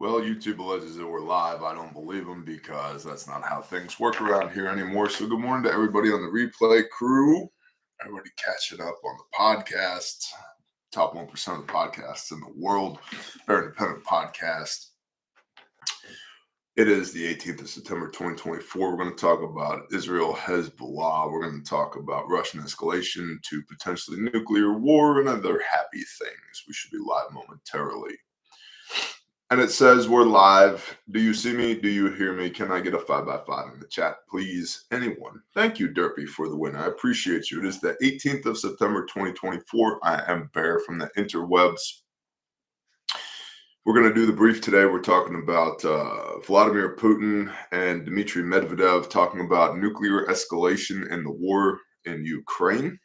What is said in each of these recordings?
Well, YouTube alleges that we're live. I don't believe them because that's not how things work around here anymore. So, good morning to everybody on the replay crew. Everybody catching up on the podcast. Top 1% of the podcasts in the world. Very independent podcast. It is the 18th of September, 2024. We're going to talk about Israel, Hezbollah. We're going to talk about Russian escalation to potentially nuclear war and other happy things. We should be live momentarily. And it says we're live. Do you see me? Do you hear me? Can I get a 5x5 in the chat, please? Anyone? Thank you, Derpy, for the win. I appreciate you. It is the 18th of September, 2024. I am Bear from the interwebs. We're going to do the brief today. We're talking about Vladimir Putin and Dmitry Medvedev talking about nuclear escalation in the war in Ukraine.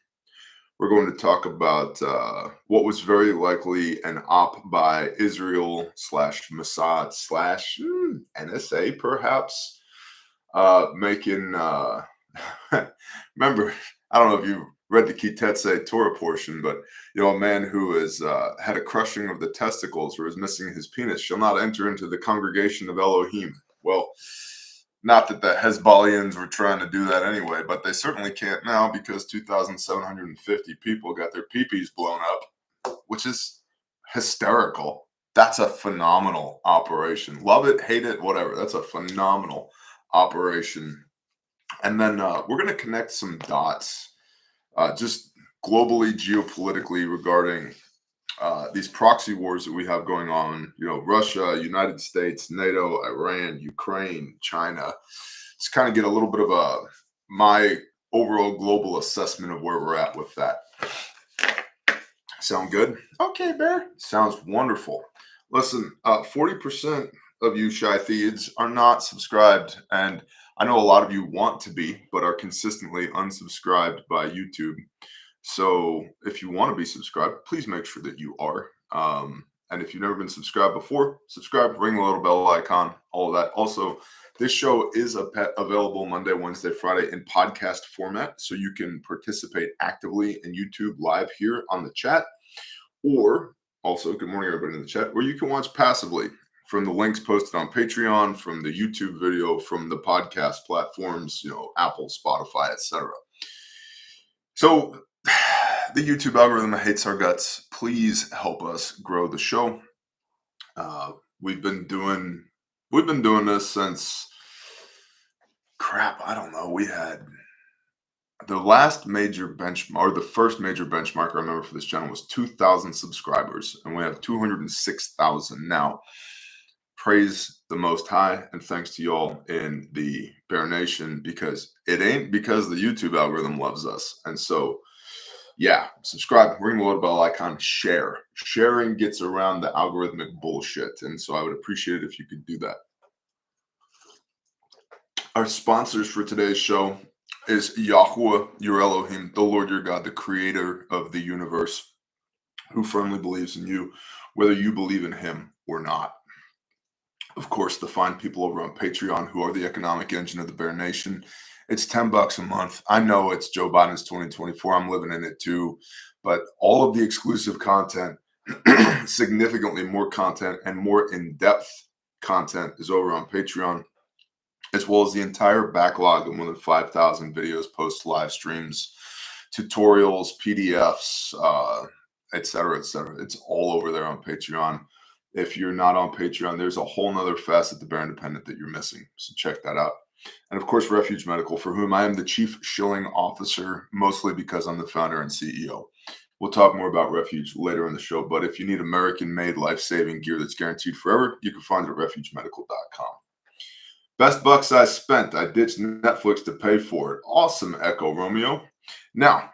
We're going to talk about what was very likely an op by Israel / Mossad / NSA, perhaps, making. Remember, I don't know if you read the Kitetse Torah portion, but a man who has had a crushing of the testicles or is missing his penis shall not enter into the congregation of Elohim. Well, not that the Hezbollians were trying to do that anyway, but they certainly can't now because 2,750 people got their peepees blown up, which is hysterical. That's a phenomenal operation. Love it, hate it, whatever. That's a phenomenal operation. And then we're going to connect some dots just globally, geopolitically regarding these proxy wars that we have going on, Russia, United States, NATO, Iran, Ukraine, China. Just kind of get a little bit of my overall global assessment of where we're at with that. Sound good? Okay, Bear. Sounds wonderful. Listen, 40% of you shy thieves are not subscribed, and I know a lot of you want to be, but are consistently unsubscribed by YouTube. So if you want to be subscribed, please make sure that you are. And if you've never been subscribed before, subscribe, ring the little bell icon, all of that. Also, this show is available Monday, Wednesday, Friday in podcast format. So you can participate actively in YouTube live here on the chat. Or also, good morning, everybody in the chat, where you can watch passively from the links posted on Patreon, from the YouTube video, from the podcast platforms, Apple, Spotify, etc. So the YouTube algorithm hates our guts. Please help us grow the show. We've been doing this since I don't know. We had the last major benchmark, or the first major benchmark I remember for this channel was 2,000 subscribers, and we have 206,000 now. Praise the Most High, and thanks to y'all in the Bear Nation, because it ain't because the YouTube algorithm loves us. And so, yeah, subscribe, ring the little bell icon, share. Sharing gets around the algorithmic bullshit, and so I would appreciate it if you could do that. Our sponsors for today's show is Yahuwah, your Elohim, the Lord your God, the creator of the universe, who firmly believes in you, whether you believe in him or not. Of course, the fine people over on Patreon who are the economic engine of the Bear Nation. It's $10 a month. I know it's Joe Biden's 2024. I'm living in it too. But all of the exclusive content, significantly more content and more in-depth content is over on Patreon, as well as the entire backlog of more than 5,000 videos, posts, live streams, tutorials, PDFs, etc., etc. It's all over there on Patreon. If you're not on Patreon, there's a whole nother facet to Bear Independent that you're missing. So check that out. And of course, Refuge Medical, for whom I am the chief shilling officer, mostly because I'm the founder and CEO. We'll talk more about Refuge later in the show. But if you need American-made life-saving gear that's guaranteed forever, you can find it at refugemedical.com. Best bucks I spent. I ditched Netflix to pay for it. Awesome, Echo Romeo. Now,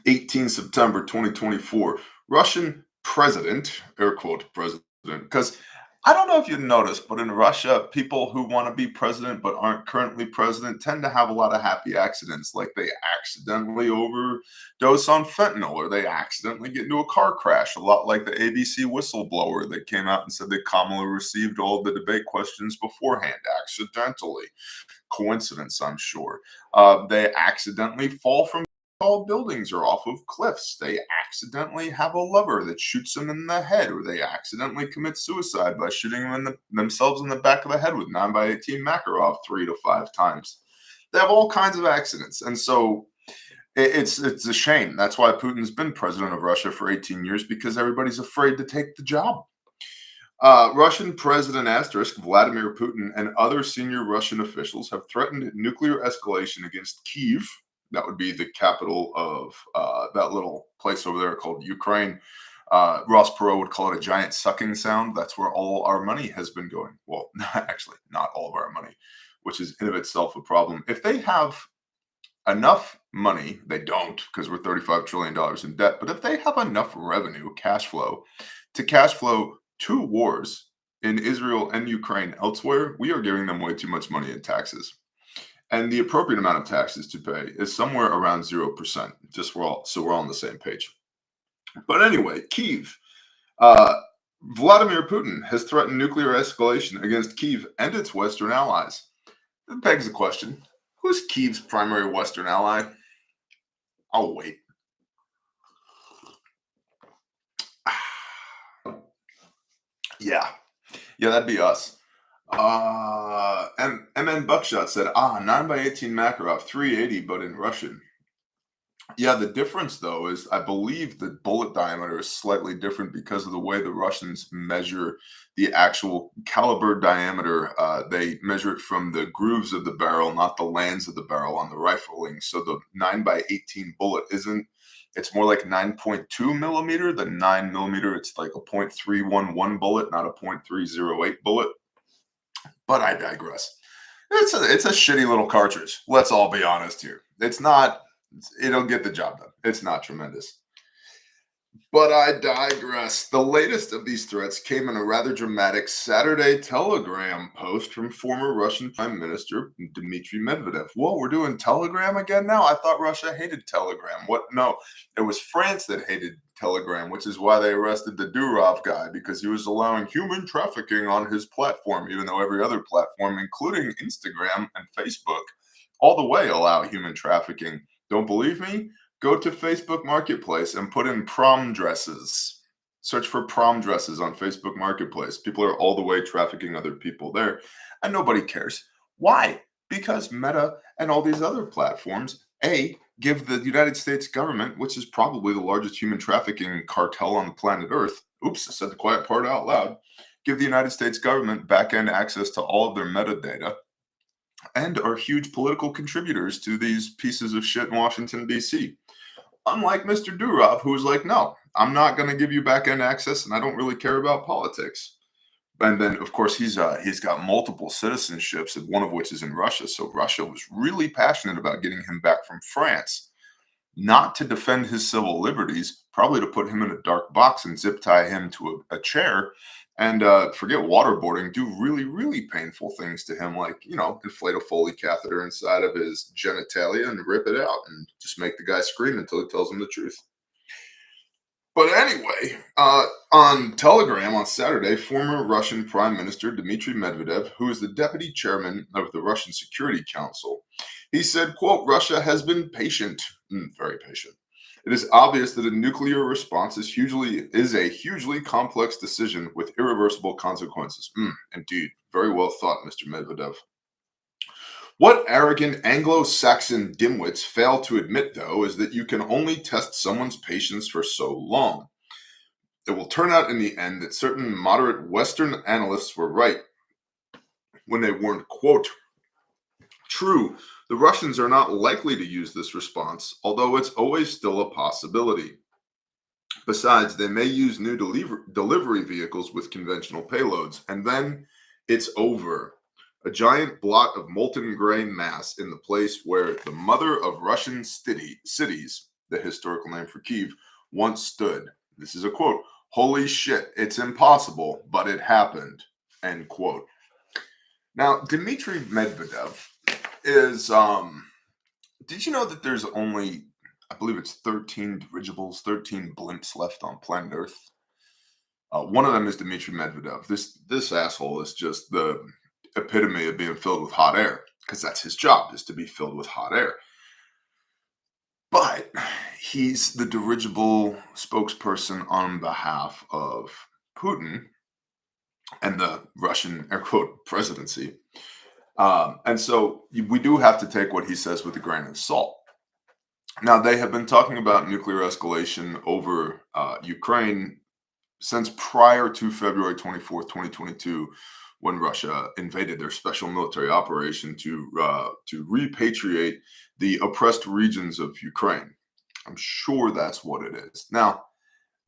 18 September 2024, Russian president, air quote president, because I don't know if you noticed, but in Russia, people who want to be president but aren't currently president tend to have a lot of happy accidents, like they accidentally overdose on fentanyl, or they accidentally get into a car crash, a lot like the ABC whistleblower that came out and said that Kamala received all the debate questions beforehand, accidentally. Coincidence, I'm sure. They accidentally fall from tall buildings or off of cliffs. They accidentally have a lover that shoots them in the head, or they accidentally commit suicide by shooting themselves in the back of the head with 9x18 Makarov 3 to 5 times. They have all kinds of accidents, and so it's a shame. That's why Putin's been president of Russia for 18 years, because everybody's afraid to take the job. Russian President Asterisk Vladimir Putin and other senior Russian officials have threatened nuclear escalation against Kyiv. That would be the capital of that little place over there called Ukraine. Ross Perot would call it a giant sucking sound. That's where all our money has been going. Well, actually, not all of our money, which is in of itself a problem. If they have enough money, they don't, because we're $35 trillion in debt, but if they have enough revenue, cash flow, to cash flow two wars in Israel and Ukraine elsewhere, we are giving them way too much money in taxes. And the appropriate amount of taxes to pay is somewhere around 0%, just so we're all on the same page. But anyway, Kyiv. Vladimir Putin has threatened nuclear escalation against Kyiv and its Western allies. That begs the question, who's Kyiv's primary Western ally? I'll wait. Yeah, that'd be us. MN Buckshot said, 9x18 Makarov 380, but in Russian. Yeah, the difference though is I believe the bullet diameter is slightly different because of the way the Russians measure the actual caliber diameter. They measure it from the grooves of the barrel, not the lands of the barrel on the rifling. So the 9x18 bullet it's more like 9.2 millimeter than 9 millimeter. It's like a .311 bullet, not a .308 bullet. But I digress. It's a shitty little cartridge. Let's all be honest here. It'll get the job done. It's not tremendous. But I digress. The latest of these threats came in a rather dramatic Saturday Telegram post from former Russian Prime Minister Dmitry Medvedev. Whoa, we're doing Telegram again now? I thought Russia hated Telegram. What? No, it was France that hated Telegram, which is why they arrested the Durov guy, because he was allowing human trafficking on his platform, even though every other platform, including Instagram and Facebook, all the way allow human trafficking. Don't believe me? Go to Facebook Marketplace and put in prom dresses. Search for prom dresses on Facebook Marketplace. People are all the way trafficking other people there, and nobody cares. Why? Because Meta and all these other platforms, give the United States government, which is probably the largest human trafficking cartel on planet Earth. Oops, I said the quiet part out loud. Give the United States government back-end access to all of their metadata, and are huge political contributors to these pieces of shit in Washington, D.C. Unlike Mr. Durov, who was like, no, I'm not going to give you back-end access, and I don't really care about politics. And then, of course, he's got multiple citizenships, and one of which is in Russia. So Russia was really passionate about getting him back from France, not to defend his civil liberties, probably to put him in a dark box and zip tie him to a chair, and forget waterboarding, do really, really painful things to him, like, inflate a Foley catheter inside of his genitalia and rip it out and just make the guy scream until he tells him the truth. But anyway, on Telegram on Saturday, former Russian Prime Minister Dmitry Medvedev, who is the deputy chairman of the Russian Security Council, he said, quote, Russia has been patient, very patient. It is obvious that a nuclear response is a hugely complex decision with irreversible consequences. Indeed, very well thought, Mr. Medvedev. What arrogant Anglo-Saxon dimwits fail to admit, though, is that you can only test someone's patience for so long. It will turn out in the end that certain moderate Western analysts were right when they warned, quote, true, the Russians are not likely to use this response, although it's always still a possibility. Besides, they may use new delivery vehicles with conventional payloads, and then it's over. A giant blot of molten gray mass in the place where the mother of Russian cities, the historical name for Kyiv, once stood. This is a quote. Holy shit, it's impossible, but it happened. End quote. Now, Dmitry Medvedev is, did you know that there's only, I believe it's 13 dirigibles, 13 blimps left on planet Earth? One of them is Dmitry Medvedev. This asshole is just the epitome of being filled with hot air, because that's his job, is to be filled with hot air. But he's the dirigible spokesperson on behalf of Putin and the Russian air quote presidency. And so we do have to take what he says with a grain of salt. Now, they have been talking about nuclear escalation over Ukraine since prior to February 24th, 2022, when Russia invaded their special military operation to repatriate the oppressed regions of Ukraine. I'm sure that's what it is. Now,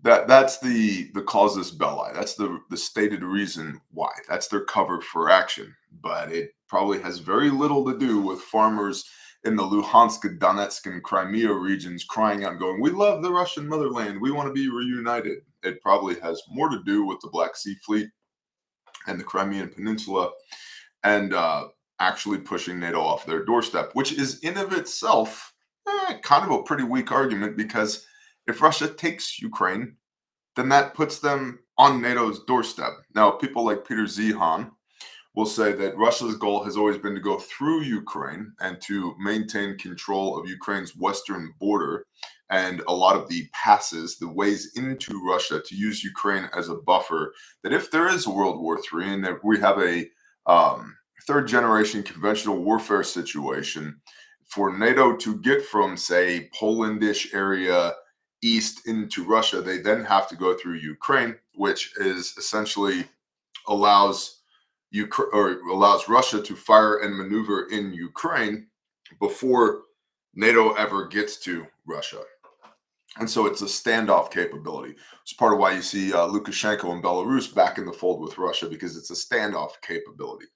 that's the casus belli. That's the stated reason why. That's their cover for action. But it probably has very little to do with farmers in the Luhansk, Donetsk, and Crimea regions crying out and going, "We love the Russian motherland. We want to be reunited." It probably has more to do with the Black Sea Fleet and the Crimean Peninsula and actually pushing NATO off their doorstep, which is in of itself kind of a pretty weak argument, because if Russia takes Ukraine, then that puts them on NATO's doorstep. Now, people like Peter Zihan will say that Russia's goal has always been to go through Ukraine and to maintain control of Ukraine's western border and a lot of the passes, the ways into Russia, to use Ukraine as a buffer. That if there is a World War III and that we have a third generation conventional warfare situation, for NATO to get from, say, Polandish area east into Russia, they then have to go through Ukraine, which is essentially allows Russia to fire and maneuver in Ukraine before NATO ever gets to Russia. And so it's a standoff capability. It's part of why you see Lukashenko in Belarus back in the fold with Russia, because it's a standoff capability.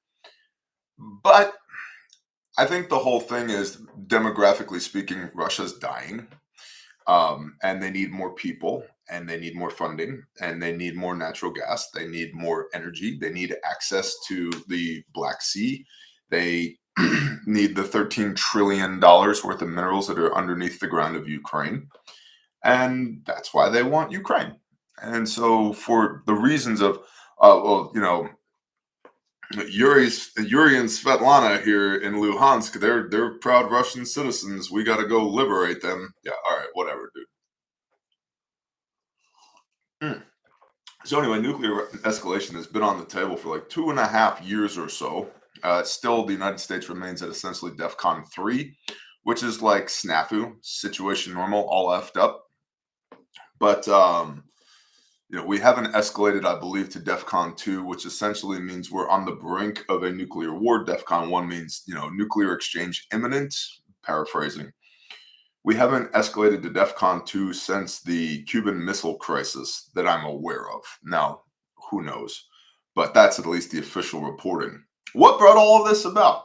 But I think the whole thing is, demographically speaking, Russia's dying. And they need more people, and they need more funding, and they need more natural gas. They need more energy. They need access to the Black Sea. They need the $13 trillion worth of minerals that are underneath the ground of Ukraine. And that's why they want Ukraine. And so, for the reasons of, Yuri and Svetlana here in Luhansk, they're proud Russian citizens. We got to go liberate them. Yeah, all right, whatever, dude. Mm. So anyway, nuclear escalation has been on the table for like 2.5 years or so. Still, the United States remains at essentially DEFCON 3, which is like snafu, situation normal, all effed up. But we haven't escalated, I believe, to DEFCON 2, which essentially means we're on the brink of a nuclear war. DEFCON 1 means, nuclear exchange imminent, paraphrasing. We haven't escalated to DEFCON 2 since the Cuban Missile Crisis that I'm aware of. Now, who knows? But that's at least the official reporting. What brought all of this about?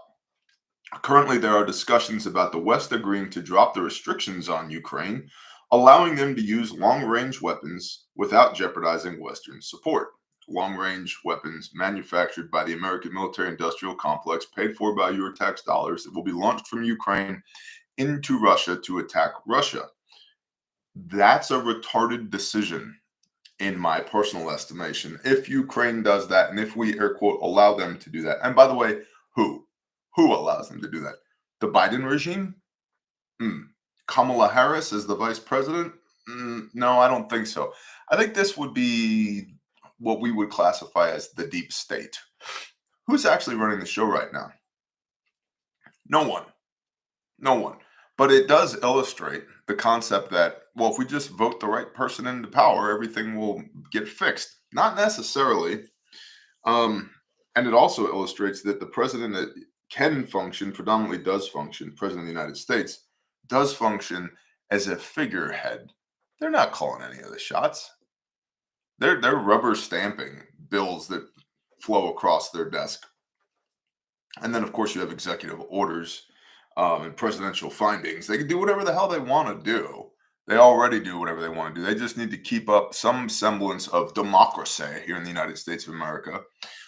Currently, there are discussions about the West agreeing to drop the restrictions on Ukraine, allowing them to use long-range weapons without jeopardizing Western support. Long-range weapons manufactured by the American military-industrial complex, paid for by your tax dollars, that will be launched from Ukraine into Russia to attack Russia. That's a retarded decision, in my personal estimation, if Ukraine does that, and if we, air quote, allow them to do that. And by the way, who allows them to do that? The Biden regime? Kamala Harris as the vice president? No, I don't think so. I think this would be what we would classify as the deep state. Who's actually running the show right now? No one. But it does illustrate the concept that, well, if we just vote the right person into power, everything will get fixed. Not necessarily. And it also illustrates that the president that can function, predominantly does function, president of the United States, does function as a figurehead. They're not calling any of the shots. They're rubber stamping bills that flow across their desk. And then, of course, you have executive orders and presidential findings. They can do whatever the hell they want to do. They already do whatever they want to do. They just need to keep up some semblance of democracy here in the United States of America,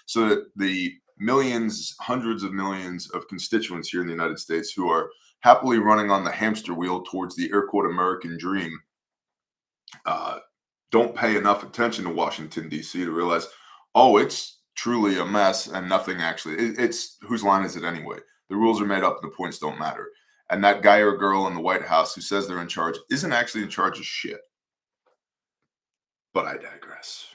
so that the millions, hundreds of millions of constituents here in the United States who are happily running on the hamster wheel towards the air quote American dream don't pay enough attention to Washington, D.C. to realize, oh, it's truly a mess and nothing actually. It's whose line is it anyway? The rules are made up and the points don't matter. And that guy or girl in the White House who says they're in charge isn't actually in charge of shit. But I digress.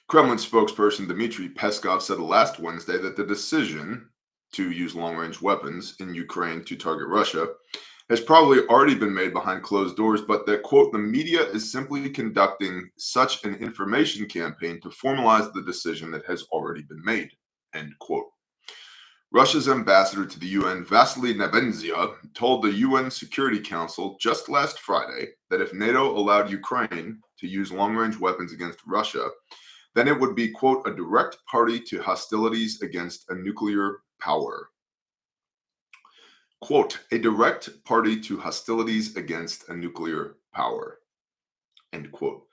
Kremlin spokesperson Dmitry Peskov said last Wednesday that the decision to use long-range weapons in Ukraine to target Russia has probably already been made behind closed doors, but that, quote, the media is simply conducting such an information campaign to formalize the decision that has already been made, end quote. Russia's ambassador to the UN, Vasily Nebenzia, told the UN Security Council just last Friday that if NATO allowed Ukraine to use long-range weapons against Russia, then it would be, quote, a direct party to hostilities against a nuclear power. Quote, a direct party to hostilities against a nuclear power, end quote.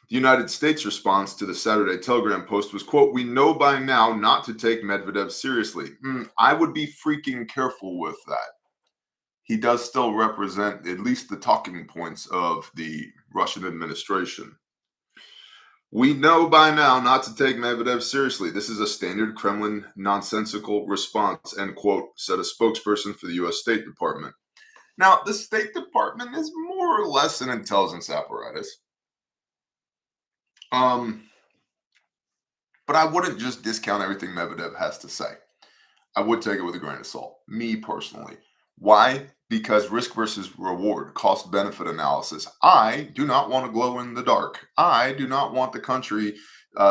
The United States response to the Saturday Telegram post was, quote, we know by now not to take Medvedev seriously. I would be freaking careful with that. He does still represent at least the talking points of the Russian administration. We know by now not to take Medvedev seriously. This is a standard Kremlin nonsensical response, end quote, said a spokesperson for the U.S. State Department. Now, the State Department is more or less an intelligence apparatus. But I wouldn't just discount everything Medvedev has to say. I would take it with a grain of salt, me personally. Why? Because risk versus reward, cost benefit analysis. I do not want to glow in the dark. I do not want the country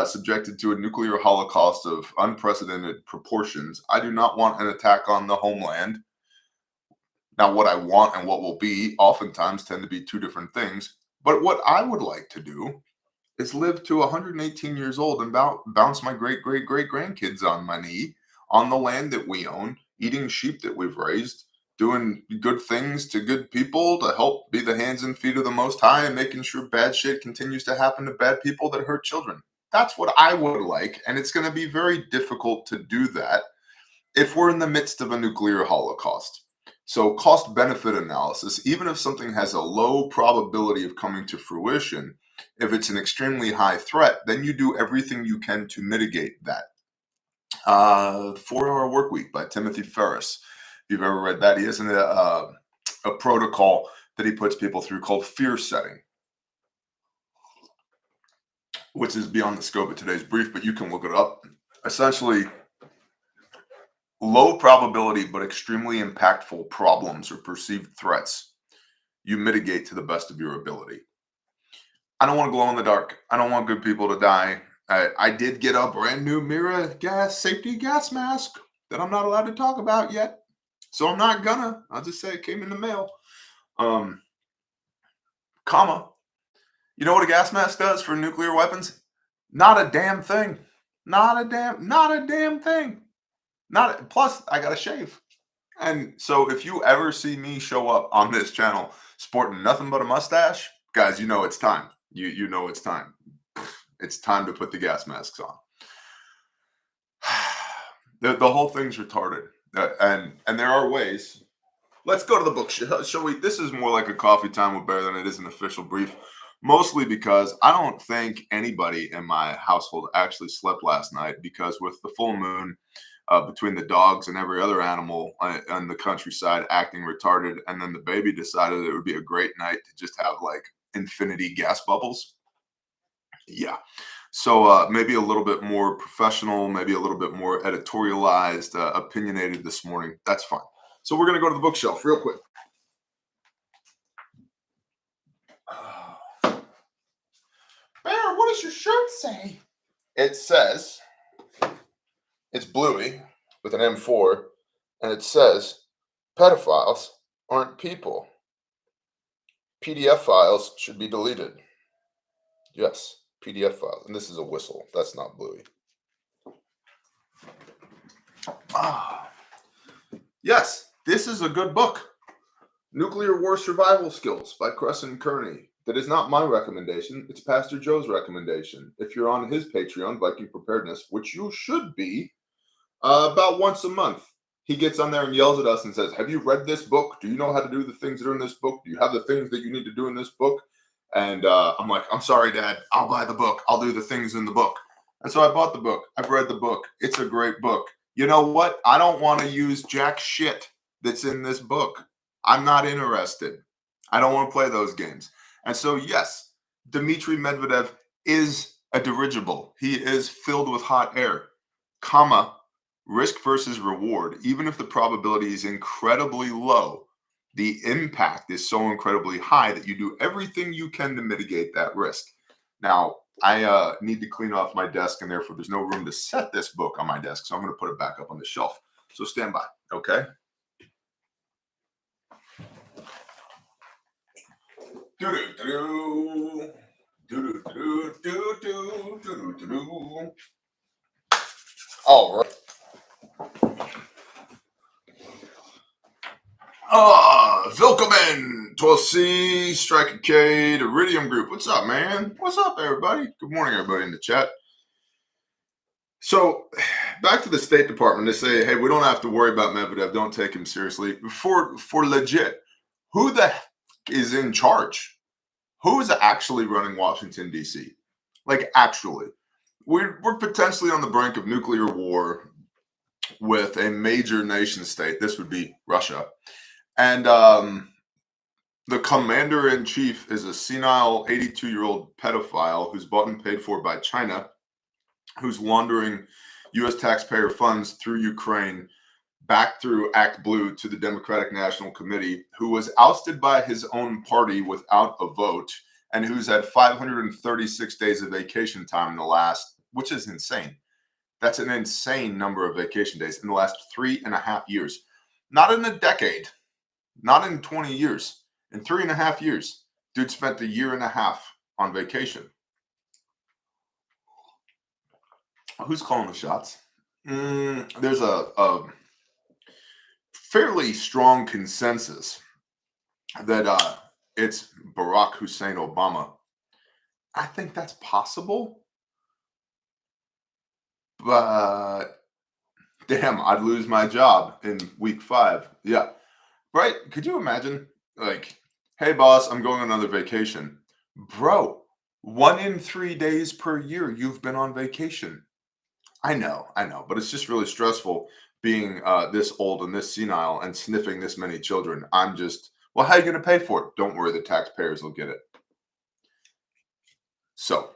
subjected to a nuclear holocaust of unprecedented proportions. I do not want an attack on the homeland. Now, what I want and what will be oftentimes tend to be two different things. But what I would like to do is live to 118 years old and bounce my great-great-great-grandkids on my knee on the land that we own, eating sheep that we've raised, doing good things to good people to help be the hands and feet of the Most High and making sure bad shit continues to happen to bad people that hurt children. That's what I would like, and it's going to be very difficult to do that if we're in the midst of a nuclear holocaust. So cost-benefit analysis, even if something has a low probability of coming to fruition, if it's an extremely high threat, then you do everything you can to mitigate that. 4-Hour Workweek by Timothy Ferriss. If you've ever read that, he has a protocol that he puts people through called fear setting, which is beyond the scope of today's brief, but you can look it up. Essentially, low probability but extremely impactful problems or perceived threats you mitigate to the best of your ability. I don't want to glow in the dark. I don't want good people to die. I did get a brand new Mira safety gas mask that I'm not allowed to talk about yet. So I'm not gonna. I'll just say it came in the mail. Comma. You know what a gas mask does for nuclear weapons? Not a damn thing. Not a damn thing. Plus, I gotta shave. And so if you ever see me show up on this channel sporting nothing but a mustache, guys, you know it's time. You know it's time. It's time to put the gas masks on. The whole thing's retarded. And there are ways. Let's go to the book. Shall we? This is more like a coffee time with Bear than it is an official brief. Mostly because I don't think anybody in my household actually slept last night, because with the full moon between the dogs and every other animal on the countryside acting retarded, and then the baby decided it would be a great night to just have like infinity gas bubbles. Yeah. So maybe a little bit more professional, maybe a little bit more editorialized, opinionated this morning. That's fine. So we're going to go to the bookshelf real quick. Bear, what does your shirt say? It says, it's bluey with an M4, and it says, pedophiles aren't people. PDF files should be deleted. Yes, PDF files. And this is a whistle. That's not bluey. Yes, this is a good book. Nuclear War Survival Skills by Crescent Kearney. That is not my recommendation. It's Pastor Joe's recommendation. If you're on his Patreon, Viking Preparedness, which you should be, about once a month, he gets on there and yells at us and says, have you read this book? Do you know how to do the things that are in this book? Do you have the things that you need to do in this book? And I'm like, I'm sorry, Dad. I'll buy the book. I'll do the things in the book. And so I bought the book. I've read the book. It's a great book. You know what? I don't want to use jack shit that's in this book. I'm not interested. I don't want to play those games. And so, yes, Dmitry Medvedev is a dirigible. He is filled with hot air, comma, risk versus reward. Even if the probability is incredibly low, the impact is so incredibly high that you do everything you can to mitigate that risk. Now, I need to clean off my desk, and therefore there's no room to set this book on my desk, so I'm going to put it back up on the shelf. So stand by, okay? Do-do-do-do. Do-do-do-do-do-do-do-do. All right. Welcome 12C, Striker K, the Iridium Group. What's up, man? What's up, everybody? Good morning, everybody in the chat. So, back to the State Department. They say, hey, we don't have to worry about Medvedev. Don't take him seriously. For legit, who the heck is in charge? Who is actually running Washington, D.C.? Like, actually. We're potentially on the brink of nuclear war with a major nation state. This would be Russia. And the commander-in-chief is a senile 82-year-old pedophile who's bought and paid for by China, who's laundering U.S. taxpayer funds through Ukraine back through Act Blue to the Democratic National Committee, who was ousted by his own party without a vote, and who's had 536 days of vacation time in the last, which is insane. That's an insane number of vacation days in the last 3.5 years. Not in a decade, not in 20 years. In 3.5 years, dude spent 1.5 years on vacation. Who's calling the shots? There's a fairly strong consensus that it's Barack Hussein Obama. I think that's possible, but damn, I'd lose my job in week 5. Yeah, right? Could you imagine? Like, hey, boss, I'm going on another vacation. Bro, 1 in 3 days per year you've been on vacation. I know, but it's just really stressful being this old and this senile and sniffing this many children. I'm just, well, how are you going to pay for it? Don't worry, the taxpayers will get it. So,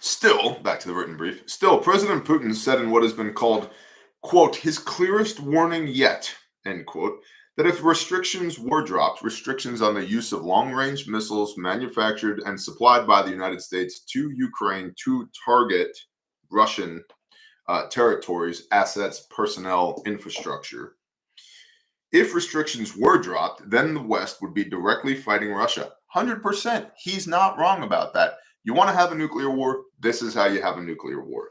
still, back to the written brief, still, President Putin said in what has been called, quote, his clearest warning yet, end quote, that if restrictions were dropped, restrictions on the use of long-range missiles manufactured and supplied by the United States to Ukraine to target Russian territories, assets, personnel, infrastructure. If restrictions were dropped, then the West would be directly fighting Russia. 100%. He's not wrong about that. You want to have a nuclear war? This is how you have a nuclear war.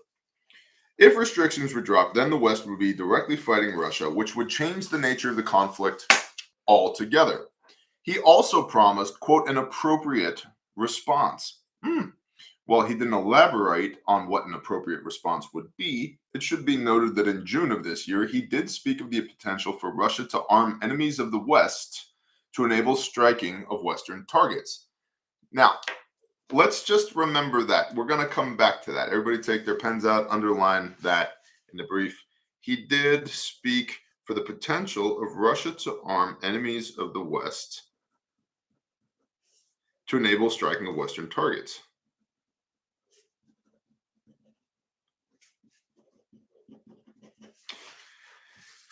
If restrictions were dropped, then the West would be directly fighting Russia, which would change the nature of the conflict altogether. He also promised, quote, an appropriate response. While he didn't elaborate on what an appropriate response would be, it should be noted that in June of this year, he did speak of the potential for Russia to arm enemies of the West to enable striking of Western targets. Now, let's just remember that. We're going to come back to that. Everybody take their pens out, underline that in the brief. He did speak for the potential of Russia to arm enemies of the West to enable striking of Western targets.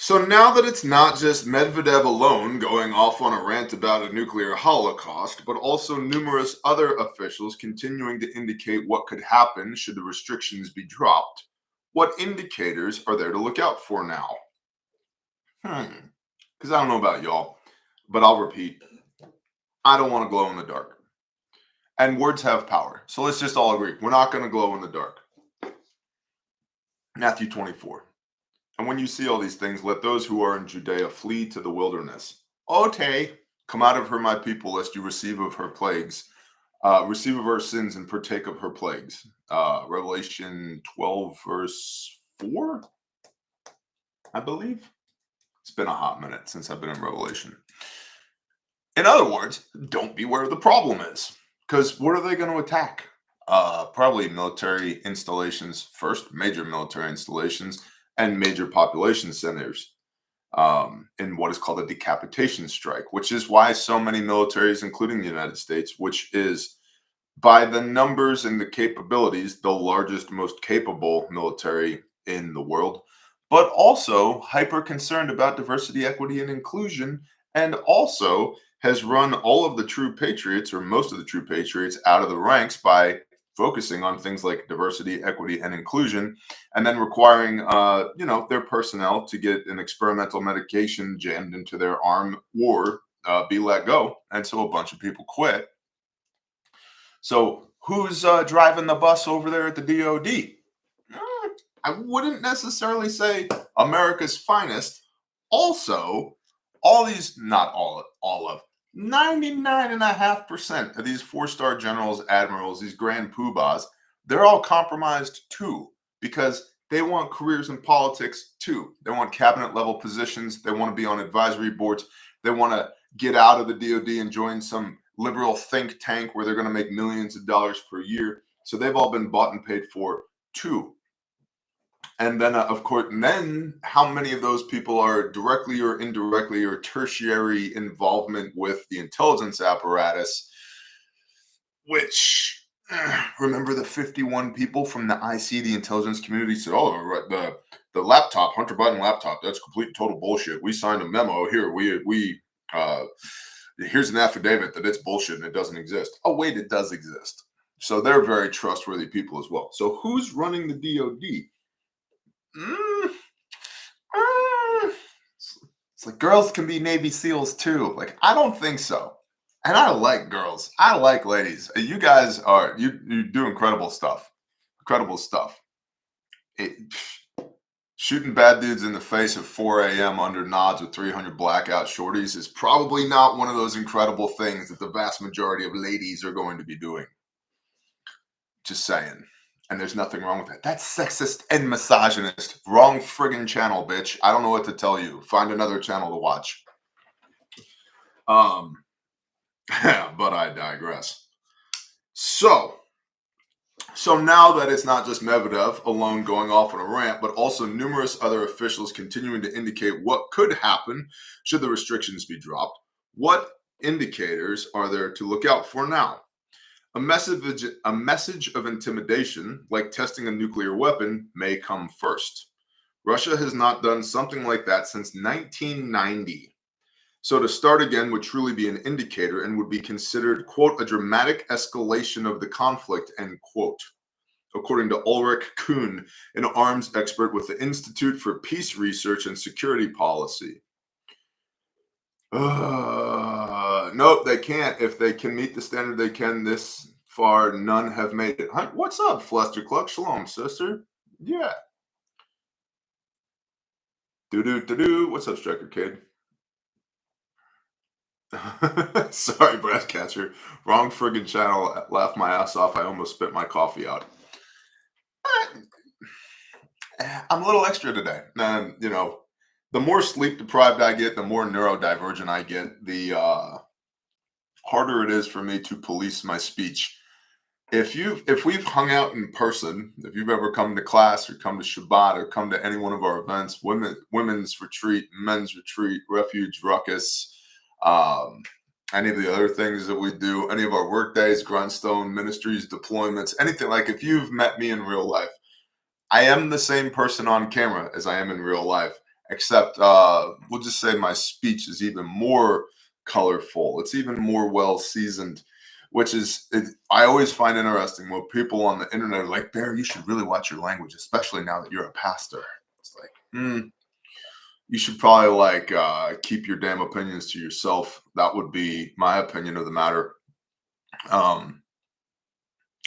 So now that it's not just Medvedev alone going off on a rant about a nuclear holocaust, but also numerous other officials continuing to indicate what could happen should the restrictions be dropped, what indicators are there to look out for now? Because I don't know about y'all, but I'll repeat, I don't want to glow in the dark. And words have power. So let's just all agree, we're not going to glow in the dark. Matthew 24. And when you see all these things, let those who are in Judea flee to the wilderness. Ote, come out of her, my people, lest you receive of her plagues, receive of her sins and partake of her plagues. Revelation 12, verse 4, I believe. It's been a hot minute since I've been in Revelation. In other words, don't be where the problem is. Because what are they going to attack? Probably military installations first, major military installations, and major population centers. in what is called a decapitation strike, which is why so many militaries, including the United States, which is by the numbers and the capabilities, the largest, most capable military in the world, but also hyper concerned about diversity, equity, and inclusion, and also has run all of the true patriots or most of the true patriots out of the ranks by focusing on things like diversity, equity, and inclusion, and then requiring, their personnel to get an experimental medication jammed into their arm or be let go, and so a bunch of people quit. So who's driving the bus over there at the DoD? I wouldn't necessarily say America's finest. Also, all these, not all of, 99.5% of these four-star generals, admirals, these grand poobahs, they're all compromised too because they want careers in politics too. They want cabinet level positions. They want to be on advisory boards. They want to get out of the DoD and join some liberal think tank where they're going to make millions of dollars per year. So they've all been bought and paid for too. And then, of course, and then how many of those people are directly or indirectly or tertiary involvement with the intelligence apparatus, which remember the 51 people from the IC, the intelligence community, said, oh, right, the laptop, Hunter Biden laptop, that's complete and total bullshit. We signed a memo here. Here's an affidavit that it's bullshit and it doesn't exist. Oh, wait, it does exist. So they're very trustworthy people as well. So who's running the DoD? It's like girls can be Navy SEALs too. Like, I don't think so. And I like girls. I like ladies. You guys are you do incredible stuff. Incredible stuff. It, shooting bad dudes in the face at 4 a.m. under nods with 300 blackout shorties is probably not one of those incredible things that the vast majority of ladies are going to be doing. Just saying. And there's nothing wrong with that. That's sexist and misogynist. Wrong friggin' channel, bitch. I don't know what to tell you. Find another channel to watch. But I digress. So now that it's not just Medvedev alone going off on a rant, but also numerous other officials continuing to indicate what could happen should the restrictions be dropped, what indicators are there to look out for now? A message of intimidation, like testing a nuclear weapon, may come first. Russia has not done something like that since 1990. So to start again would truly be an indicator and would be considered, quote, a dramatic escalation of the conflict, end quote. According to Ulrich Kuhn, an arms expert with the Institute for Peace Research and Security Policy. Nope, they can't. If they can meet the standard they can this far, none have made it. What's up, Fluster Cluck? Shalom, sister. Yeah. Do. What's up, Striker Kid? Sorry, breast catcher. Wrong friggin' channel. Laughed my ass off. I almost spit my coffee out. I'm a little extra today. The more sleep deprived I get, the more neurodivergent I get, the harder it is for me to police my speech. If we've hung out in person, if you've ever come to class or come to Shabbat or come to any one of our events, women's retreat, men's retreat, refuge, ruckus, any of the other things that we do, any of our work days, grindstone, ministries, deployments, anything, like if you've met me in real life, I am the same person on camera as I am in real life, except we'll just say my speech is even more colorful. It's even more well seasoned, which is, I always find interesting when people on the internet are like, Bear, you should really watch your language, especially now that you're a pastor. It's like, you should probably keep your damn opinions to yourself. That would be my opinion of the matter. I'm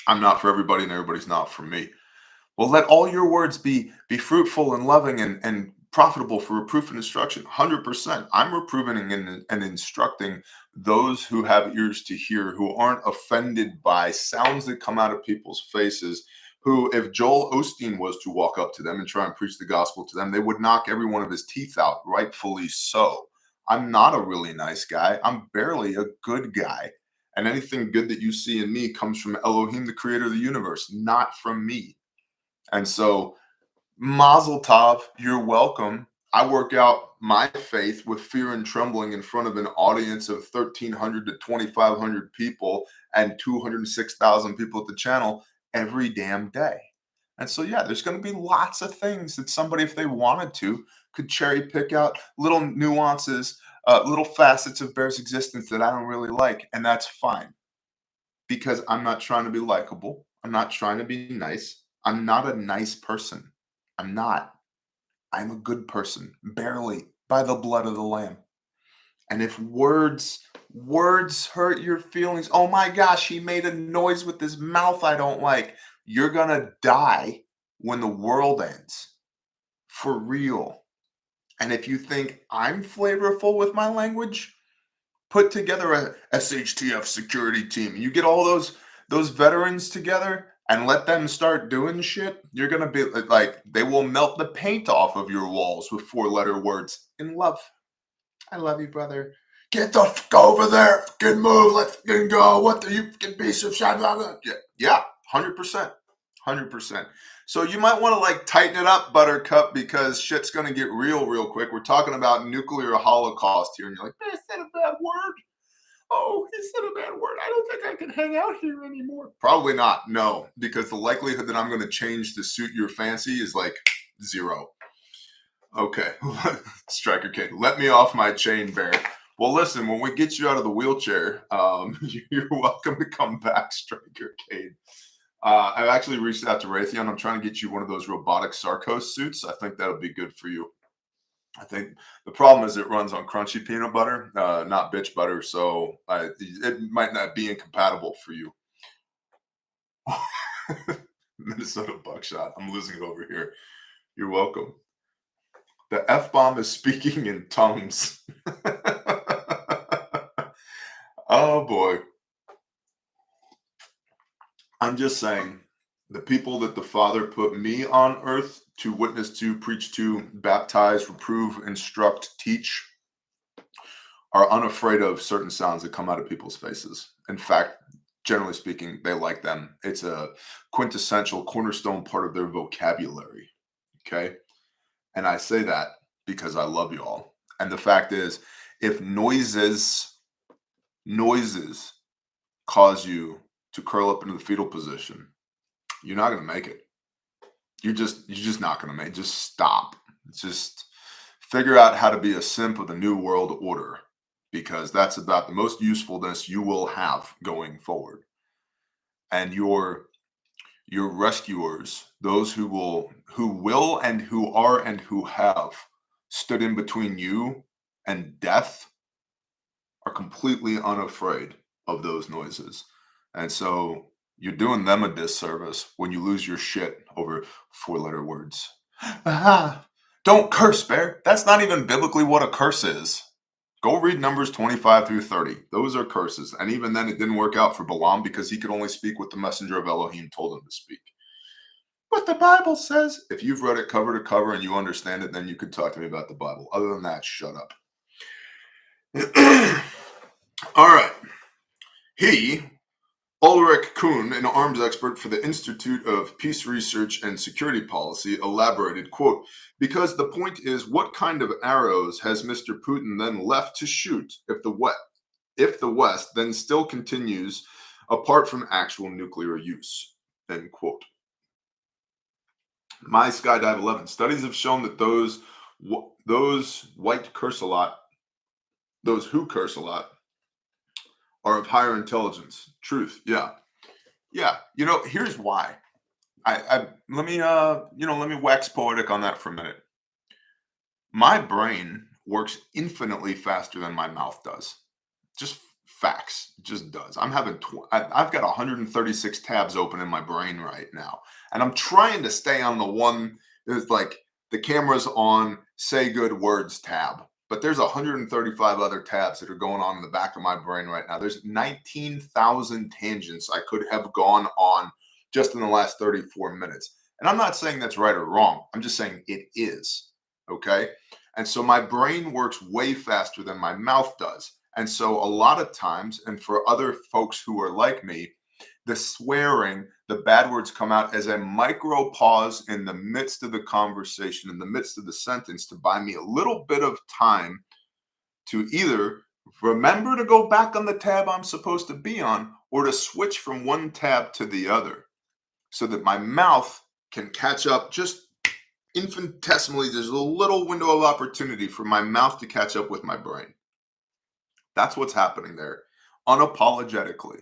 not for everybody and everybody's not for me. Well, let all your words be fruitful and loving and profitable for reproof and instruction. 100%. I'm reproving and instructing those who have ears to hear, who aren't offended by sounds that come out of people's faces, who, if Joel Osteen was to walk up to them and try and preach the gospel to them, they would knock every one of his teeth out, rightfully so. I'm not a really nice guy. I'm barely a good guy. And anything good that you see in me comes from Elohim, the creator of the universe, not from me. And so, Mazel Tov, you're welcome. I work out my faith with fear and trembling in front of an audience of 1,300 to 2,500 people and 206,000 people at the channel every damn day. And so, yeah, there's going to be lots of things that somebody, if they wanted to, could cherry pick out little nuances, little facets of Bear's existence that I don't really like. And that's fine because I'm not trying to be likable. I'm not trying to be nice. I'm not a nice person. I'm not. I'm a good person, barely by the blood of the Lamb. And if words hurt your feelings, oh my gosh, he made a noise with his mouth I don't like. You're gonna die when the world ends. For real. And if you think I'm flavorful with my language, put together a SHTF security team. You get all those veterans together and let them start doing shit. You're gonna be like, they will melt the paint off of your walls with 4-letter words in love. I love you, brother. Get the fuck over there. Fucking move. Let's fucking go. What the you fucking piece of shit? Yeah, 100%. 100%. So you might want to like tighten it up, Buttercup, because shit's gonna get real quick. We're talking about nuclear holocaust here, and you're like, I said a bad word. Oh, he said a bad word. I don't think I can hang out here anymore. Probably not. No, because the likelihood that I'm going to change to suit your fancy is like 0. Okay, Striker Cade, let me off my chain, Bear. Well, listen, when we get you out of the wheelchair, you're welcome to come back, Striker Cade. I've actually reached out to Raytheon. I'm trying to get you one of those robotic Sarkos suits. I think that'll be good for you. I think the problem is it runs on crunchy peanut butter, not bitch butter, so it might not be incompatible for you. Minnesota buckshot. I'm losing it over here. You're welcome. The F-bomb is speaking in tongues. Oh boy. I'm just saying, the people that the Father put me on earth to witness to, preach to, baptize, reprove, instruct, teach, are unafraid of certain sounds that come out of people's faces. In fact, generally speaking, they like them. It's a quintessential cornerstone part of their vocabulary. Okay. And I say that because I love you all. And the fact is, if noises cause you to curl up into the fetal position, you're not going to make it. You're just not going to make it. Just stop. Just figure out how to be a simp of the new world order, because that's about the most usefulness you will have going forward. And your rescuers, those who will and who are and who have stood in between you and death, are completely unafraid of those noises. And so you're doing them a disservice when you lose your shit over 4-letter words. Ah, don't curse, Bear. That's not even biblically what a curse is. Go read Numbers 25 through 30. Those are curses. And even then, it didn't work out for Balaam because he could only speak what the messenger of Elohim told him to speak. But the Bible says, if you've read it cover to cover and you understand it, then you could talk to me about the Bible. Other than that, shut up. All right. Ulrich Kuhn, an arms expert for the Institute of Peace Research and Security Policy, elaborated, quote, because the point is, what kind of arrows has Mr. Putin then left to shoot if the West then still continues apart from actual nuclear use, end quote. My Skydive 11. Studies have shown that those white curse a lot, those who curse a lot, are of higher intelligence. Truth. Yeah. Here's why. Let me wax poetic on that for a minute. My brain works infinitely faster than my mouth does. Just facts. It just does. I've got 136 tabs open in my brain right now, and I'm trying to stay on the one that's like the camera's on say good words tab. But there's 135 other tabs that are going on in the back of my brain right now. There's 19,000 tangents I could have gone on just in the last 34 minutes. And I'm not saying that's right or wrong. I'm just saying it is. Okay. And so my brain works way faster than my mouth does. And so a lot of times, and for other folks who are like me, the swearing, the bad words come out as a micro pause in the midst of the conversation, in the midst of the sentence, to buy me a little bit of time to either remember to go back on the tab I'm supposed to be on, or to switch from one tab to the other, so that my mouth can catch up just infinitesimally. There's a little window of opportunity for my mouth to catch up with my brain. That's what's happening there, unapologetically.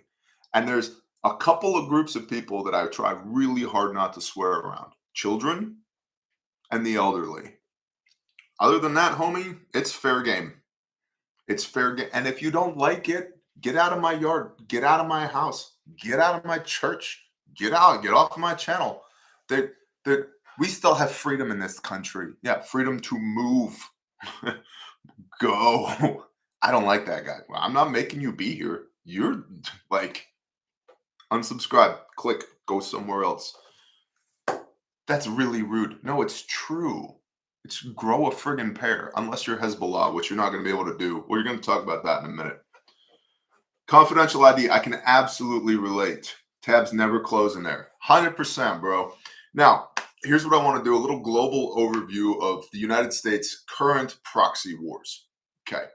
And there's a couple of groups of people that I try really hard not to swear around: children and the elderly. Other than that, homie, it's fair game. It's fair game. And if you don't like it, get out of my yard, get out of my house, get out of my church, get out, get off my channel. They, they, we still have freedom in this country. Yeah, freedom to move. Go. I don't like that guy. Well, I'm not making you be here. You're like, unsubscribe, click, go somewhere else. That's really rude. No, it's true. It's grow a friggin' pair, unless you're Hezbollah, which you're not going to be able to do. We're going to talk about that in a minute. Confidential ID, I can absolutely relate. Tabs never close in there. 100%, bro. Now, here's what I want to do, a little global overview of the United States' current proxy wars. Okay.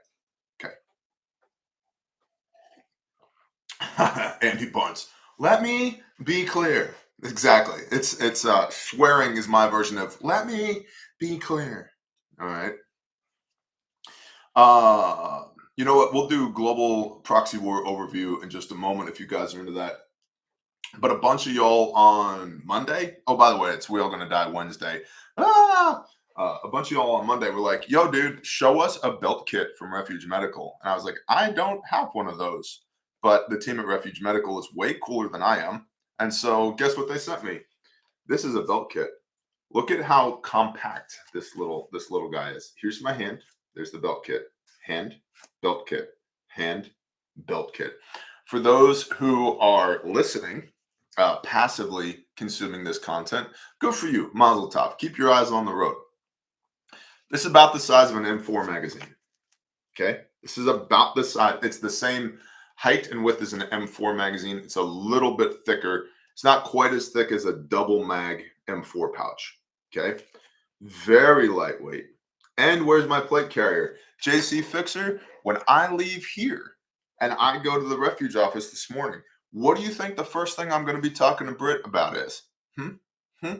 Andy Barnes. Let me be clear. Exactly. It's swearing is my version of let me be clear. All right. You know what? We'll do global proxy war overview in just a moment if you guys are into that. But a bunch of y'all on Monday. Oh, by the way, it's We All Gonna Die Wednesday. A bunch of y'all on Monday were like, "Yo, dude, show us a belt kit from Refuge Medical." And I was like, "I don't have one of those." But the team at Refuge Medical is way cooler than I am. And so guess what they sent me? This is a belt kit. Look at how compact this little guy is. Here's my hand. There's the belt kit. Hand, belt kit. Hand, belt kit. For those who are listening, passively consuming this content, good for you. Mazel tov. Keep your eyes on the road. This is about the size of an M4 magazine. Okay? This is about the size. It's the same height and width as an M4 magazine. It's a little bit thicker. It's not quite as thick as a double mag M4 pouch. Okay? Very lightweight. And where's my plate carrier? JC Fixer, when I leave here and I go to the Refuge office this morning, what do you think the first thing I'm going to be talking to Britt about is? I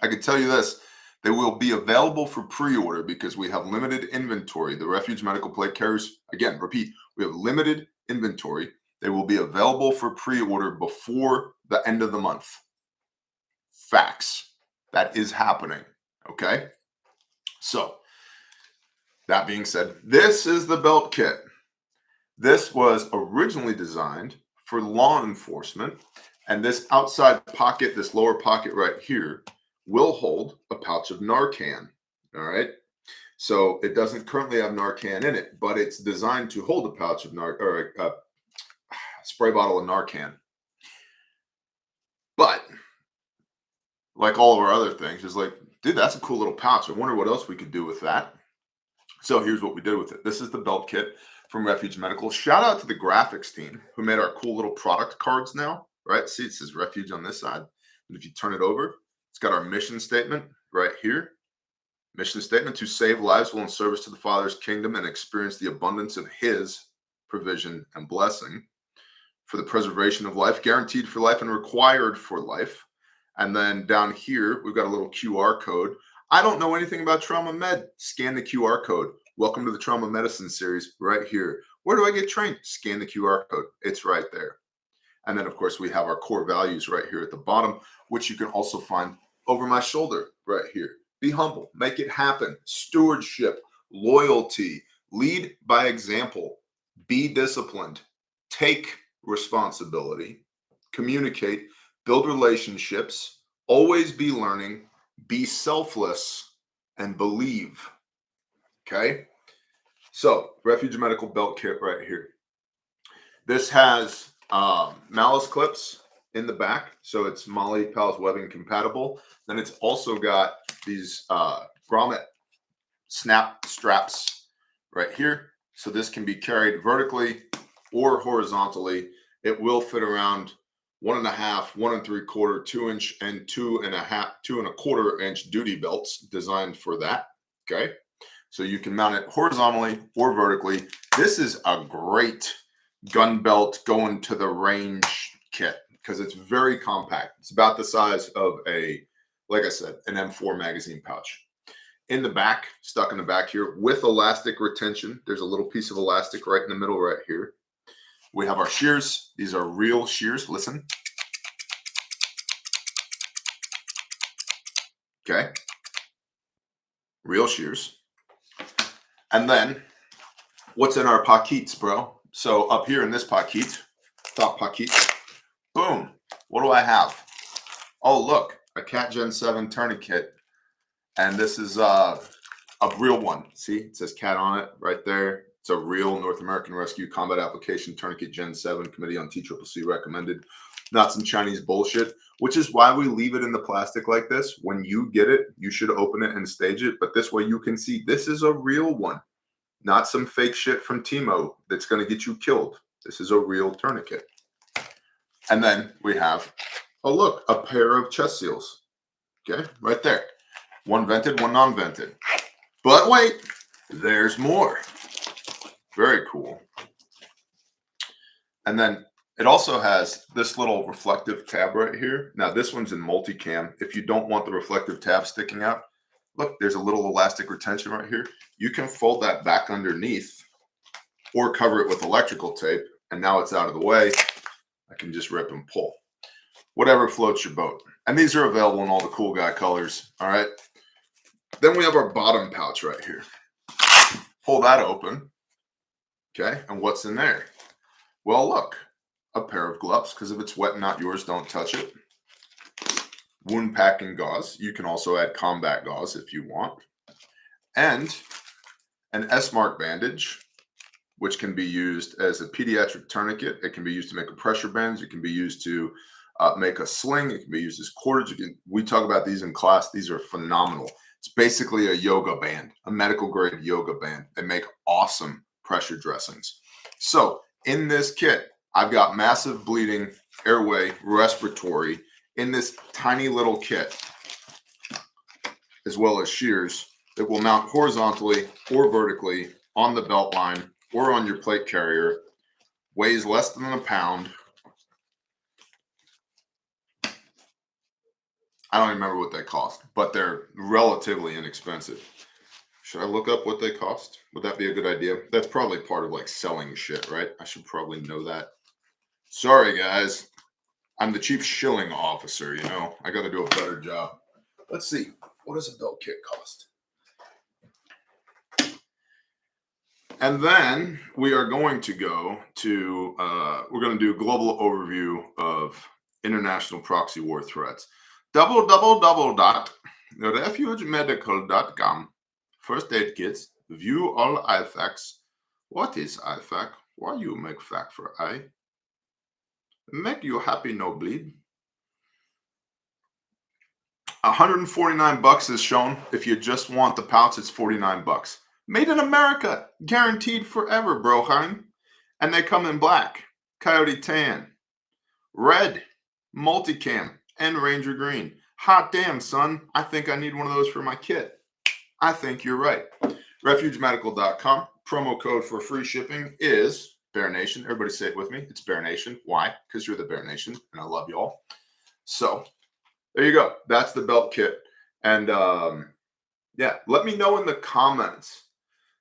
can tell you this. They will be available for pre-order because we have limited inventory. The Refuge medical plate carriers, again, repeat, we have limited inventory. They will be available for pre-order before the end of the month. Facts. That is happening. Okay? So, that being said, this is the belt kit. This was originally designed for law enforcement, and this outside pocket, this lower pocket right here, will hold a pouch of Narcan. All right. So it doesn't currently have Narcan in it, but it's designed to hold a pouch of a spray bottle of Narcan. But like all of our other things, it's like, dude, that's a cool little pouch. I wonder what else we could do with that. So here's what we did with it. This is the belt kit from Refuge Medical. Shout out to the graphics team who made our cool little product cards now, right? See, it says Refuge on this side. And if you turn it over, it's got our mission statement right here. Mission statement: to save lives while in service to the Father's kingdom and experience the abundance of His provision and blessing. For the preservation of life, guaranteed for life and required for life. And then down here, we've got a little QR code. I don't know anything about trauma med. Scan the QR code. Welcome to the trauma medicine series right here. Where do I get trained? Scan the QR code. It's right there. And then, of course, we have our core values right here at the bottom, which you can also find over my shoulder right here. Be humble. Make it happen. Stewardship. Loyalty. Lead by example. Be disciplined. Take responsibility. Communicate. Build relationships. Always be learning. Be selfless. And believe. Okay? So, Refuge Medical Belt Kit right here. This has malice clips in the back, so it's Molly Pals webbing compatible. Then it's also got these grommet snap straps right here, so this can be carried vertically or horizontally. It will fit around 1.5, 1 3/4, 2 inch, and 2.5, 2 1/4 inch duty belts designed for that. Okay. So you can mount it horizontally or vertically. This is a great gun belt going to the range kit because it's very compact. It's about the size of like I said, an M4 magazine pouch. In the back, stuck in the back here with elastic retention. There's a little piece of elastic right in the middle right here. We have our shears. These are real shears. Listen. Okay. Real shears. And then what's in our paquets, bro? So up here in this paquet, top paquet, boom. What do I have? Oh, look, a Cat Gen 7 tourniquet. And this is a real one. See, it says Cat on it right there. It's a real North American Rescue Combat Application Tourniquet Gen 7, Committee on TCCC recommended. Not some Chinese bullshit, which is why we leave it in the plastic like this. When you get it, you should open it and stage it. But this way you can see this is a real one, not some fake shit from Timo that's going to get you killed. This is a real tourniquet. And then we have, oh, look, a pair of chest seals. Okay, right there. One vented, one non-vented. But wait, there's more. Very cool. And then it also has this little reflective tab right here. Now, this one's in multicam. If you don't want the reflective tab sticking out, look, there's a little elastic retention right here. You can fold that back underneath or cover it with electrical tape. And now it's out of the way. I can just rip and pull. Whatever floats your boat. And these are available in all the cool guy colors. All right. Then we have our bottom pouch right here. Pull that open. Okay. And what's in there? Well, look, a pair of gloves, because if it's wet and not yours, don't touch it. Wound packing gauze. You can also add combat gauze if you want. And an S-mark bandage, which can be used as a pediatric tourniquet. It can be used to make a pressure bandage. It can be used to make a sling. It can be used as cordage. We talk about these in class. These are phenomenal. It's basically a yoga band, a medical grade yoga band. They make awesome pressure dressings. So in this kit, I've got massive bleeding, airway, respiratory in this tiny little kit, as well as shears that will mount horizontally or vertically on the belt line or on your plate carrier. Weighs less than a pound. I don't even remember what they cost, but they're relatively inexpensive. Should I look up what they cost? Would that be a good idea? That's probably part of like selling shit, right? I should probably know that. Sorry, guys. I'm the chief shilling officer, you know. I got to do a better job. Let's see. What does a belt kit cost? And then we are going to go to, we're going to do a global overview of international proxy war threats. refugemedical.com. First aid kits. View all IFACs. What is IFAC? Why you make FAC for I? Make you happy, no bleed. $149 is shown. If you just want the pouch, it's $49. Made in America, guaranteed forever, broheim. And they come in black, coyote tan, red, multicam, and ranger green. Hot damn, son. I think I need one of those for my kit. I think you're right. Refugemedical.com. Promo code for free shipping is Bear Nation. Everybody say it with me. It's Bear Nation. Why? Because you're the Bear Nation, and I love you all. So there you go. That's the belt kit. And yeah, let me know in the comments.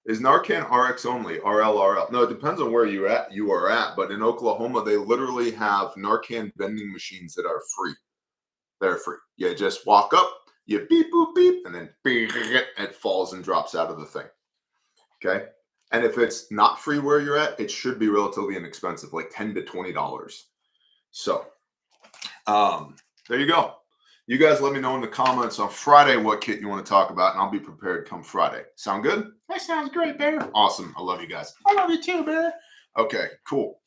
Is Narcan RX only? RL? No, it depends on where you are at. But in Oklahoma, they literally have Narcan vending machines that are free. They're free. You just walk up, you beep, boop, beep, and then beep, it falls and drops out of the thing. Okay? And if it's not free where you're at, it should be relatively inexpensive, like $10 to $20. So, there you go. You guys let me know in the comments on Friday what kit you want to talk about, and I'll be prepared come Friday. Sound good? That sounds great, Bear. Awesome. I love you guys. I love you too, Bear. Okay, cool.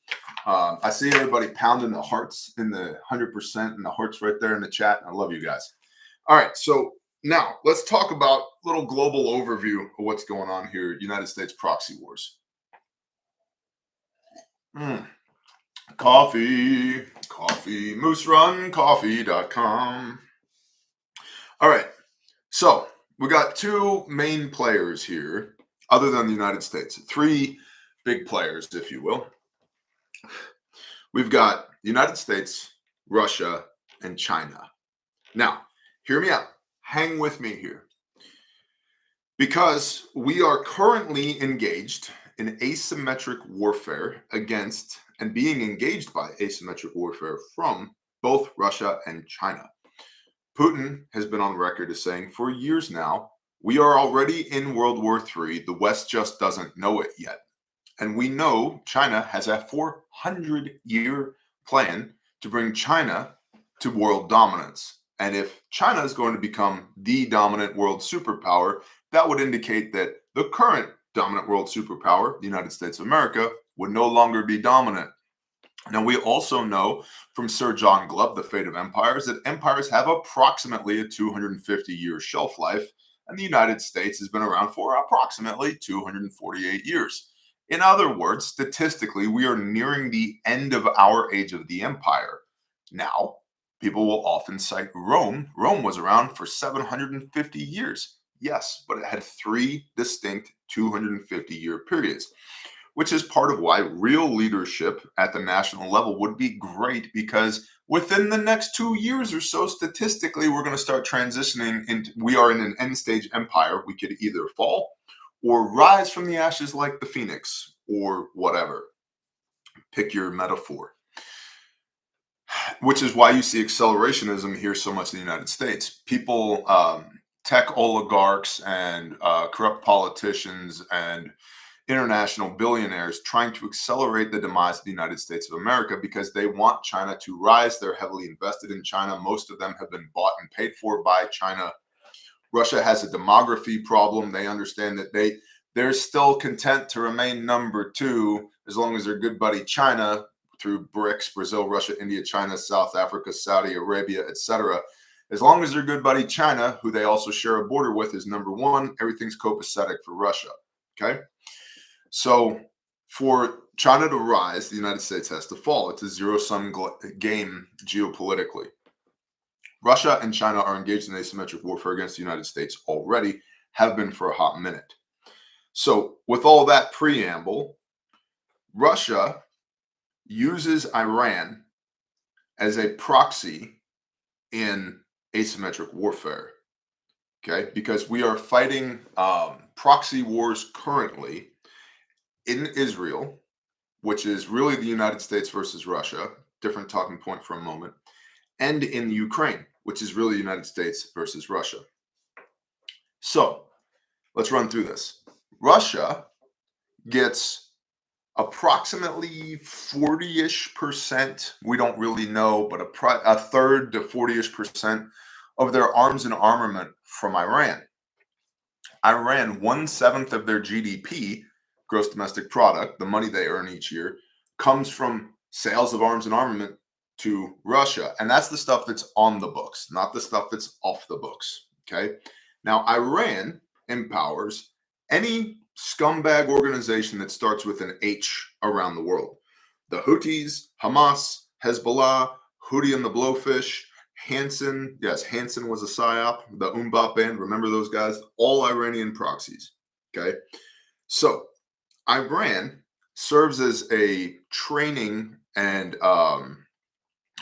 I see everybody pounding the hearts in the 100% and the hearts right there in the chat. I love you guys. All right, so now let's talk about a little global overview of what's going on here. United States proxy wars. Coffee, mooseruncoffee.com. All right. So we got two main players here, other than the United States. Three big players, if you will. We've got the United States, Russia, and China. Now, hear me out. Hang with me here. Because we are currently engaged in asymmetric warfare against and being engaged by asymmetric warfare from both Russia and China. Putin has been on record as saying for years now, we are already in World War III. The West just doesn't know it yet. And we know China has a 400-year plan to bring China to world dominance. And if China is going to become the dominant world superpower, that would indicate that the current dominant world superpower, the United States of America, would no longer be dominant. Now, we also know from Sir John Glubb, The Fate of Empires, that empires have approximately a 250-year shelf life, and the United States has been around for approximately 248 years. In other words, statistically, we are nearing the end of our age of the empire. Now, people will often cite Rome. Rome was around for 750 years. Yes, but it had three distinct 250-year periods, which is part of why real leadership at the national level would be great, because within the next 2 years or so, statistically, we're going to start transitioning into, we are in an end stage empire. We could either fall or rise from the ashes like the phoenix or whatever. Pick your metaphor. Which is why you see accelerationism here so much in the United States. People, tech oligarchs and corrupt politicians and international billionaires trying to accelerate the demise of the United States of America because they want China to rise. They're heavily invested in China. Most of them have been bought and paid for by China. Russia has a demography problem. They understand that they're still content to remain number two as long as their good buddy China, through BRICS, Brazil, Russia, India, China, South Africa, Saudi Arabia, etc. As long as their good buddy China, who they also share a border with, is number one, everything's copacetic for Russia. Okay? So for China to rise, the United States has to fall. It's a zero-sum game geopolitically. Russia and China are engaged in asymmetric warfare against the United States already, have been for a hot minute. So with all that preamble, Russia uses Iran as a proxy in asymmetric warfare, okay? Because we are fighting proxy wars currently in Israel, which is really the United States versus Russia, different talking point for a moment, and in Ukraine, which is really the United States versus Russia. So let's run through this. Russia gets approximately 40-ish%, we don't really know, but a third to 40-ish% of their arms and armament from Iran. Iran, 1/7 of their GDP, gross domestic product, the money they earn each year, comes from sales of arms and armament to Russia. And that's the stuff that's on the books, not the stuff that's off the books. Okay. Now, Iran empowers any scumbag organization that starts with an H around the world. The Houthis, Hamas, Hezbollah, Houthi and the Blowfish, Hansen. Yes, Hansen was a psyop. The Umbat band. Remember those guys? All Iranian proxies. Okay. So Iran serves as a training and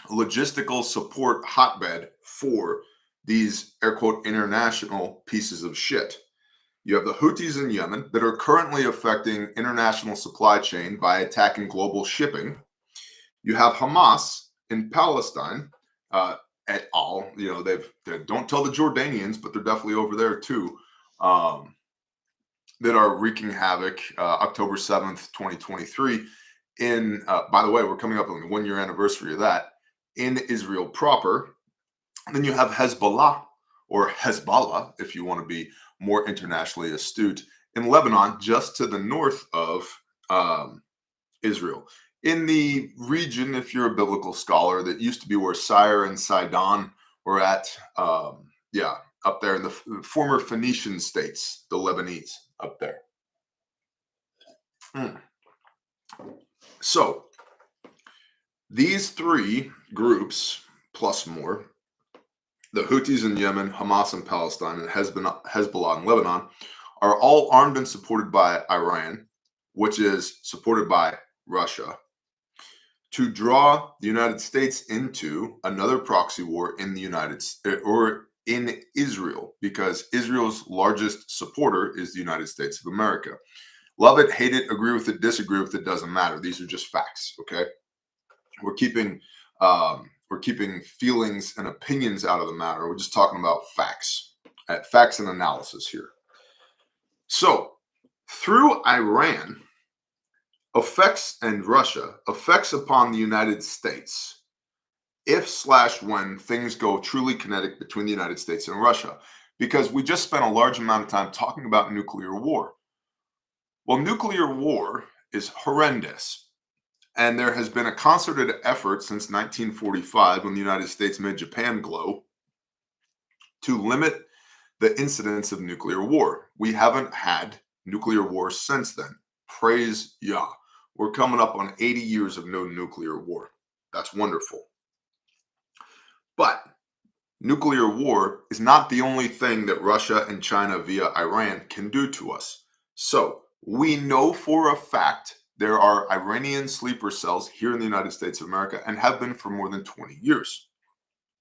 logistical support hotbed for these air quote international pieces of shit. You have the Houthis in Yemen that are currently affecting international supply chain by attacking global shipping. You have Hamas in Palestine, et al. You know, they don't tell the Jordanians, but they're definitely over there too, that are wreaking havoc. October 7th, 2023. By the way, we're coming up on the 1-year anniversary of that in Israel proper. And then you have Hezbollah, or Hezbollah, if you want to be more internationally astute, in Lebanon, just to the north of Israel. In the region, if you're a biblical scholar, that used to be where Tyre and Sidon were at, up there in the former Phoenician states, the Lebanese up there. So These three groups, plus more, the Houthis in Yemen, Hamas in Palestine, and Hezbollah in Lebanon, are all armed and supported by Iran, which is supported by Russia, to draw the United States into another proxy war in the or in Israel, because Israel's largest supporter is the United States of America. Love it, hate it, agree with it, disagree with it, doesn't matter. These are just facts, okay? We're keeping feelings and opinions out of the matter. We're just talking about facts, facts and analysis here. So, through Iran, effects and Russia, effects upon the United States, if/when things go truly kinetic between the United States and Russia, because we just spent a large amount of time talking about nuclear war. Well, nuclear war is horrendous. And there has been a concerted effort since 1945, when the United States made Japan glow, to limit the incidence of nuclear war. We haven't had nuclear war since then. Praise Yah. We're coming up on 80 years of no nuclear war. That's wonderful. But nuclear war is not the only thing that Russia and China via Iran can do to us. So we know for a fact there are Iranian sleeper cells here in the United States of America, and have been for more than 20 years.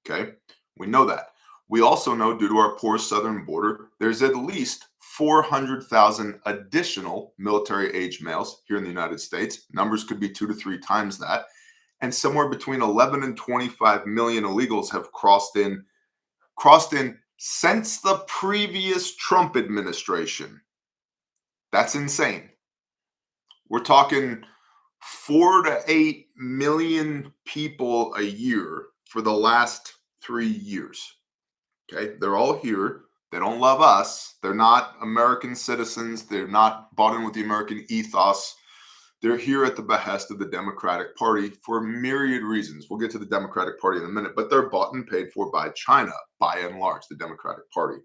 Okay, we know that. We also know, due to our porous southern border, there's at least 400,000 additional military-age males here in the United States. Numbers could be 2 to 3 times that. And somewhere between 11 and 25 million illegals have crossed in since the previous Trump administration. That's insane. We're talking 4 to 8 million people a year for the last 3 years. Okay, they're all here. They don't love us. They're not American citizens. They're not bought in with the American ethos. They're here at the behest of the Democratic Party for myriad reasons. We'll get to the Democratic Party in a minute, but they're bought and paid for by China, by and large, the Democratic Party.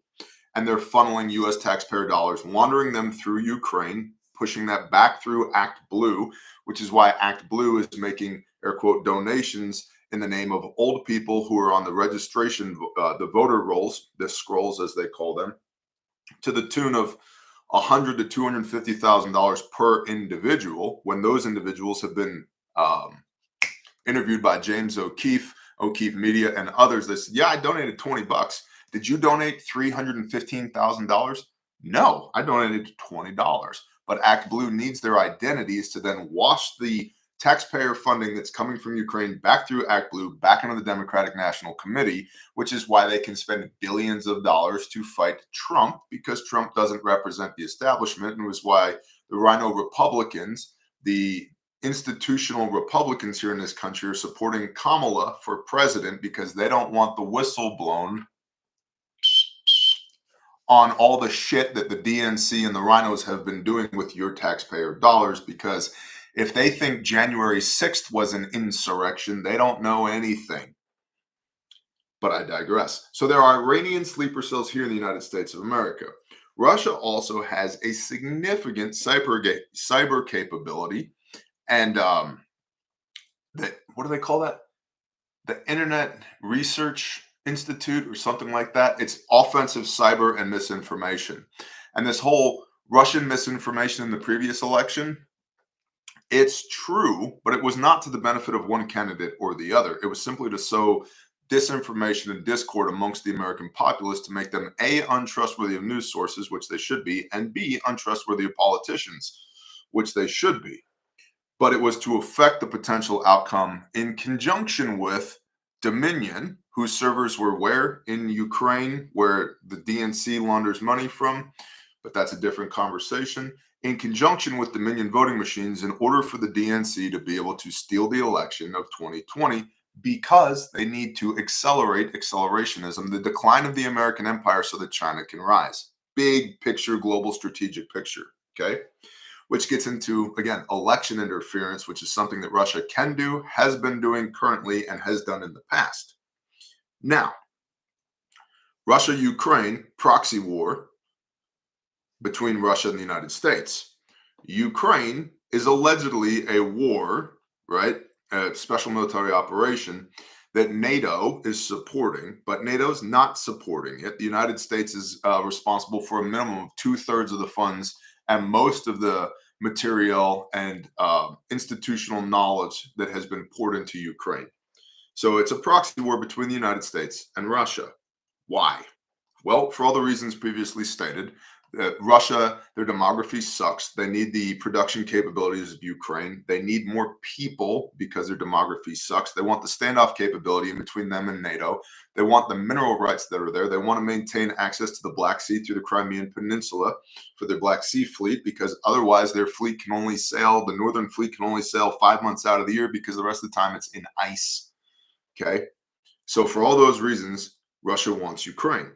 And they're funneling U.S. taxpayer dollars, laundering them through Ukraine, pushing that back through Act Blue, which is why Act Blue is making, air quote, donations in the name of old people who are on the registration, the voter rolls, the scrolls as they call them, to the tune of $100,000 to $250,000 per individual, when those individuals have been interviewed by James O'Keefe Media, and others. They said, yeah, I donated $20. Did you donate $315,000? No, I donated $20. But Act Blue needs their identities to then wash the taxpayer funding that's coming from Ukraine back through Act Blue, back into the Democratic National Committee, which is why they can spend billions of dollars to fight Trump, because Trump doesn't represent the establishment, and was why the Rhino Republicans, the institutional Republicans here in this country, are supporting Kamala for president, because they don't want the whistle blown on all the shit that the DNC and the Rhinos have been doing with your taxpayer dollars. Because if they think January 6th was an insurrection, they don't know anything. But I digress. So there are Iranian sleeper cells here in the United States of America. Russia also has a significant cyber capability, and what do they call that? The Internet Research Institute or something like that. It's offensive cyber and misinformation. And this whole Russian misinformation in the previous election, it's true, but it was not to the benefit of one candidate or the other. It was simply to sow disinformation and discord amongst the American populace, to make them A, untrustworthy of news sources, which they should be, and B, untrustworthy of politicians, which they should be. But it was to affect the potential outcome, in conjunction with Dominion, whose servers were where? In Ukraine, where the DNC launders money from. But that's a different conversation. In conjunction with Dominion voting machines, in order for the DNC to be able to steal the election of 2020, because they need to accelerate accelerationism, the decline of the American empire, so that China can rise. Big picture, global strategic picture, okay? Which gets into, again, election interference, which is something that Russia can do, has been doing currently, and has done in the past. Now, Russia-Ukraine proxy war between Russia and the United States. Ukraine is allegedly a war, right, a special military operation that NATO is supporting, but NATO's not supporting it. The United States is responsible for a minimum of 2/3 of the funds and most of the material and institutional knowledge that has been poured into Ukraine. So it's a proxy war between the United States and Russia. Why? Well, for all the reasons previously stated, Russia, their demography sucks. They need the production capabilities of Ukraine. They need more people because their demography sucks. They want the standoff capability in between them and NATO. They want the mineral rights that are there. They want to maintain access to the Black Sea through the Crimean Peninsula for their Black Sea fleet, because otherwise their fleet can only sail, the northern fleet can only sail 5 months out of the year because the rest of the time it's in ice. Okay. So for all those reasons, Russia wants Ukraine.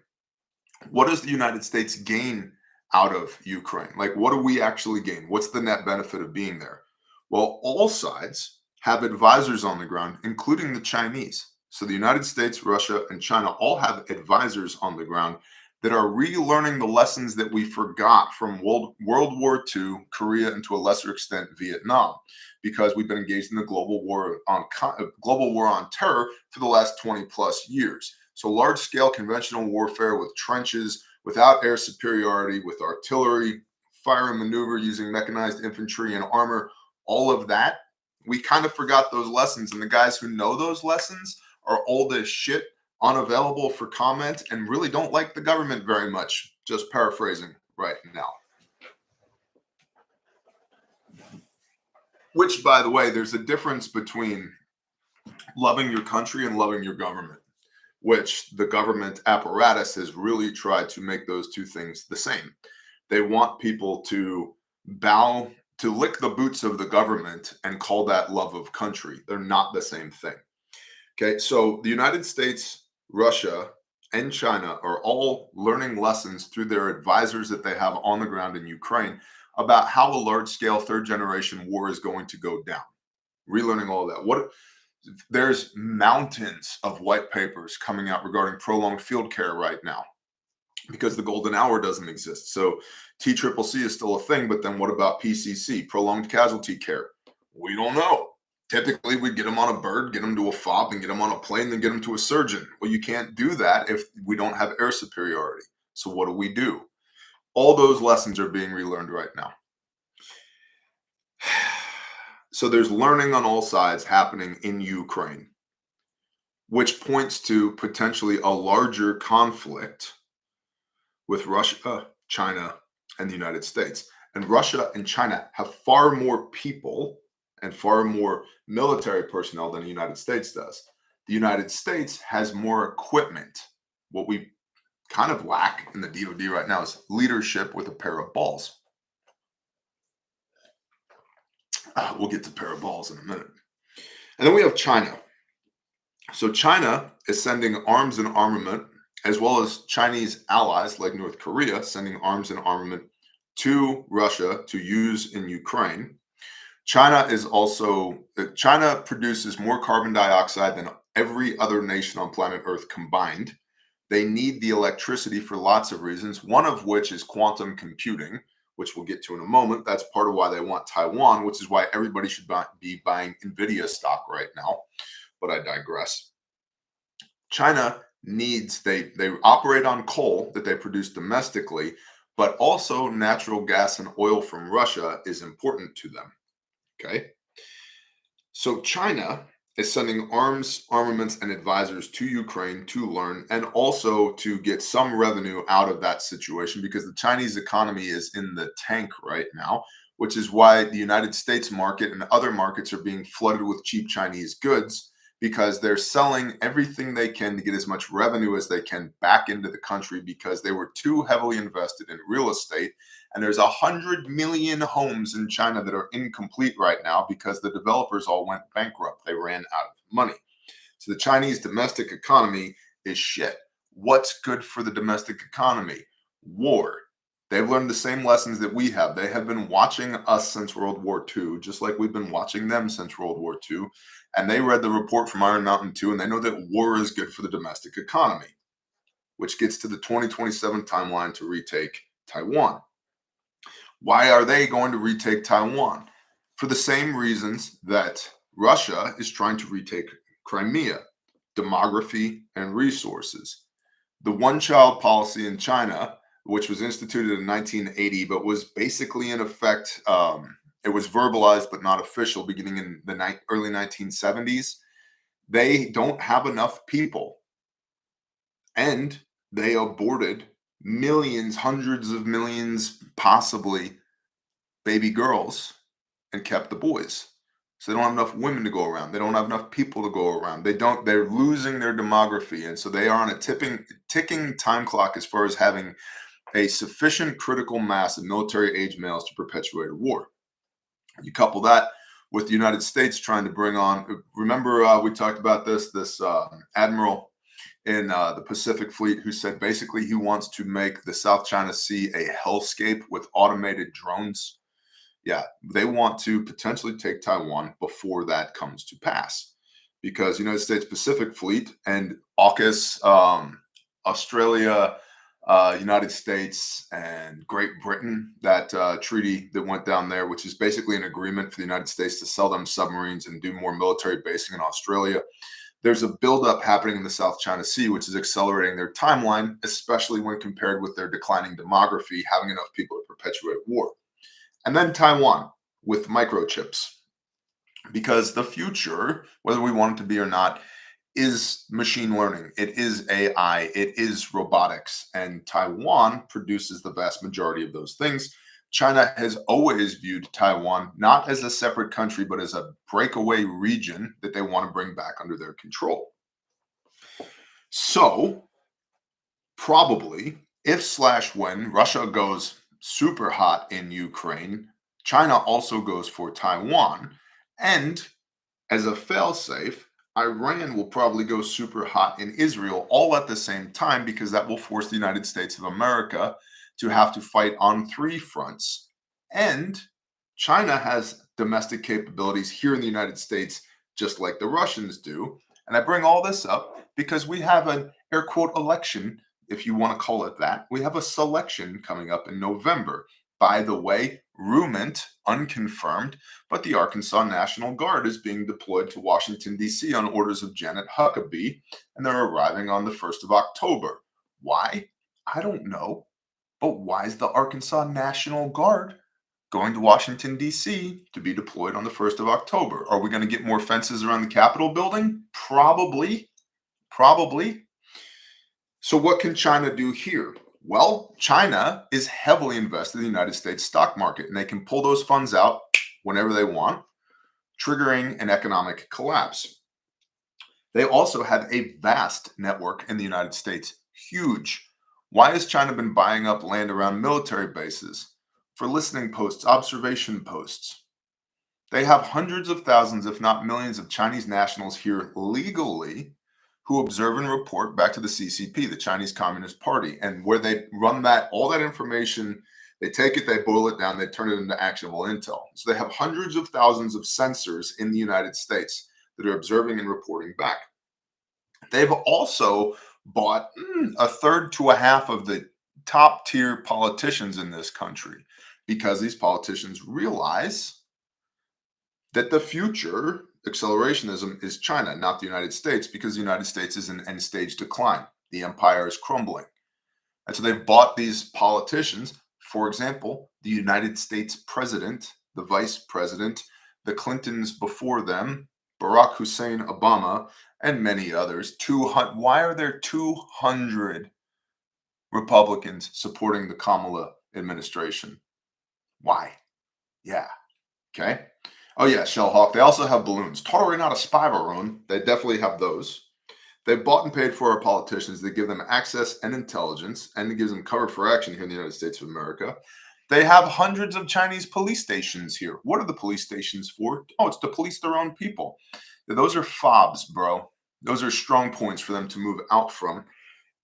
What does the United States gain out of Ukraine? Like, what do we actually gain? What's the net benefit of being there? Well, all sides have advisors on the ground, including the Chinese. So the United States, Russia, and China all have advisors on the ground that are relearning the lessons that we forgot from World War II, Korea, and to a lesser extent Vietnam, because we've been engaged in the global war on terror for the last 20 plus years. So large-scale conventional warfare with trenches, without air superiority, with artillery, fire and maneuver using mechanized infantry and armor, all of that, we kind of forgot those lessons. And the guys who know those lessons are old as shit, unavailable for comment, and really don't like the government very much. Just paraphrasing right now. Which, by the way, there's a difference between loving your country and loving your government, which the government apparatus has really tried to make those two things the same. They want people to bow, to lick the boots of the government and call that love of country. They're not the same thing. Okay, so the United States, Russia, and China are all learning lessons through their advisors that they have on the ground in Ukraine about how a large-scale third-generation war is going to go down. Relearning all of that. There's mountains of white papers coming out regarding prolonged field care right now because the golden hour doesn't exist. So TCCC is still a thing, but then what about PCC, prolonged casualty care? We don't know. Typically, we'd get them on a bird, get them to a fob, and get them on a plane, then get them to a surgeon. Well, you can't do that if we don't have air superiority. So what do? All those lessons are being relearned right now. So there's learning on all sides happening in Ukraine, which points to potentially a larger conflict with Russia, China, and the United States. And Russia and China have far more people and far more military personnel than the United States does. The United States has more equipment. What we kind of lack in the DoD right now is leadership with a pair of balls. We'll get to pair of balls in a minute. And then we have China. So China is sending arms and armament, as well as Chinese allies like North Korea sending arms and armament to Russia to use in Ukraine. China produces more carbon dioxide than every other nation on planet Earth combined. They need the electricity for lots of reasons, one of which is quantum computing, which we'll get to in a moment. That's part of why they want Taiwan, which is why everybody should be buying NVIDIA stock right now. But I digress. China needs, they operate on coal that they produce domestically, but also natural gas and oil from Russia is important to them. Okay. So China is sending arms, armaments, and advisors to Ukraine to learn and also to get some revenue out of that situation, because the Chinese economy is in the tank right now, which is why the United States market and other markets are being flooded with cheap Chinese goods, because they're selling everything they can to get as much revenue as they can back into the country, because they were too heavily invested in real estate. And there's 100 million homes in China that are incomplete right now because the developers all went bankrupt. They ran out of money. So the Chinese domestic economy is shit. What's good for the domestic economy? War. They've learned the same lessons that we have. They have been watching us since World War II, just like we've been watching them since World War II. And they read the report from Iron Mountain 2, and they know that war is good for the domestic economy, which gets to the 2027 timeline to retake Taiwan. Why are they going to retake Taiwan? For the same reasons that Russia is trying to retake Crimea, demography, and resources. The one-child policy in China, which was instituted in 1980, but was basically in effect, it was verbalized but not official beginning in the early 1970s. They don't have enough people, and they aborted millions, hundreds of millions, possibly baby girls, and kept the boys. So they don't have enough women to go around. They don't have enough people to go around. They're losing their demography. And so they are on a ticking time clock as far as having a sufficient critical mass of military age males to perpetuate a war. You couple that with the United States trying to bring on, remember we talked about this admiral in the Pacific Fleet who said basically he wants to make the South China Sea a hellscape with automated drones. Yeah, they want to potentially take Taiwan before that comes to pass, because United States Pacific Fleet and AUKUS, Australia, United States, and Great Britain, that treaty that went down there, which is basically an agreement for the United States to sell them submarines and do more military basing in Australia. There's a buildup happening in the South China Sea, which is accelerating their timeline, especially when compared with their declining demography, having enough people to perpetuate war. And then Taiwan with microchips, because the future, whether we want it to be or not, is machine learning. It is AI. It is robotics. And Taiwan produces the vast majority of those things. China has always viewed Taiwan not as a separate country, but as a breakaway region that they want to bring back under their control. So probably if/when Russia goes super hot in Ukraine, China also goes for Taiwan. And as a failsafe, Iran will probably go super hot in Israel all at the same time, because that will force the United States of America to have to fight on 3 fronts. And China has domestic capabilities here in the United States, just like the Russians do. And I bring all this up because we have an air quote election, if you want to call it that. We have a selection coming up in November. By the way, rumored, unconfirmed, but the Arkansas National Guard is being deployed to Washington, D.C. on orders of Janet Huckabee, and they're arriving on the 1st of October. Why? I don't know. But why is the Arkansas National Guard going to Washington, D.C. to be deployed on the 1st of October? Are we going to get more fences around the Capitol building? Probably. Probably. So what can China do here? Well, China is heavily invested in the United States stock market, and they can pull those funds out whenever they want, triggering an economic collapse. They also have a vast network in the United States, huge. Why has China been buying up land around military bases for listening posts, observation posts? They have hundreds of thousands, if not millions, of Chinese nationals here legally who observe and report back to the CCP, the Chinese Communist Party, and where they run all that information, they take it, they boil it down, they turn it into actionable intel. So they have hundreds of thousands of sensors in the United States that are observing and reporting back. They've also bought a third to a half of the top tier politicians in this country, because these politicians realize that the future accelerationism is China, not the United States, because the United States is in end stage decline. The empire is crumbling. And so they've bought these politicians. For example, the United States president, the vice president, the Clintons before them, Barack Hussein Obama, and many others. Why are there 200 Republicans supporting the Kamala administration? Why? Yeah. Okay. Oh yeah, Shellhawk. They also have balloons. Totally not a spy balloon. They definitely have those. They've bought and paid for our politicians. They give them access and intelligence, and it gives them cover for action here in the United States of America. They have hundreds of Chinese police stations here. What are the police stations for? Oh, it's to police their own people. Those are fobs, bro. Those are strong points for them to move out from,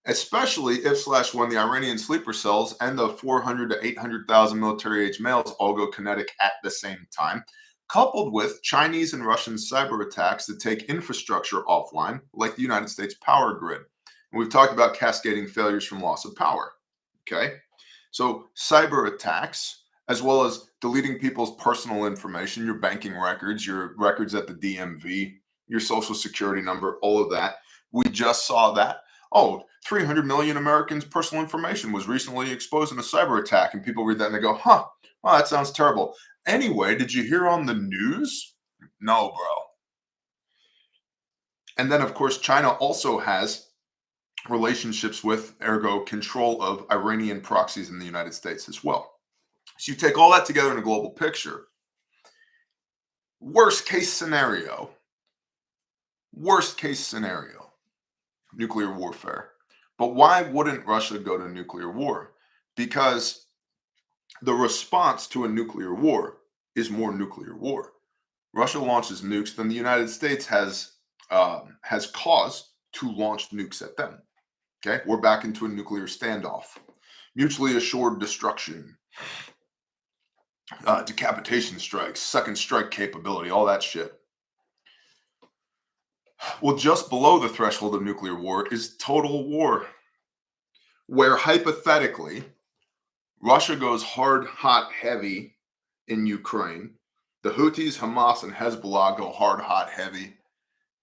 especially if/when the Iranian sleeper cells and the 400 to 800,000 military-age males all go kinetic at the same time, coupled with Chinese and Russian cyber attacks that take infrastructure offline, like the United States power grid. And we've talked about cascading failures from loss of power. Okay? So cyber attacks as well as deleting people's personal information, your banking records, your records at the DMV, your social security number, all of that. We just saw that. Oh, 300 million Americans' personal information was recently exposed in a cyber attack. And people read that and they go, huh, well, that sounds terrible. Anyway, did you hear on the news? No, bro. And then, of course, China also has relationships with, ergo, control of Iranian proxies in the United States as well. So you take all that together in a global picture. Worst case scenario, nuclear warfare. But why wouldn't Russia go to nuclear war? Because the response to a nuclear war is more nuclear war. Russia launches nukes, then the United States has cause to launch nukes at them. Okay, we're back into a nuclear standoff, mutually assured destruction, decapitation strikes, second strike capability, all that shit. Well, just below the threshold of nuclear war is total war, where hypothetically Russia goes hard, hot, heavy in Ukraine. The Houthis, Hamas, and Hezbollah go hard, hot, heavy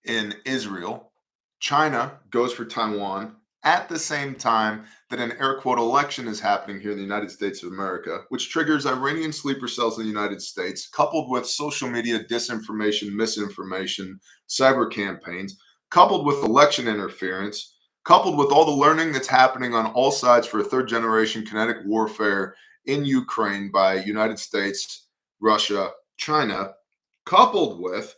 in Israel. China goes for Taiwan at the same time that an air quote election is happening here in the United States of America, which triggers Iranian sleeper cells in the United States, coupled with social media disinformation, misinformation, cyber campaigns, coupled with election interference, coupled with all the learning that's happening on all sides for a third generation kinetic warfare in Ukraine by United States, Russia, China, coupled with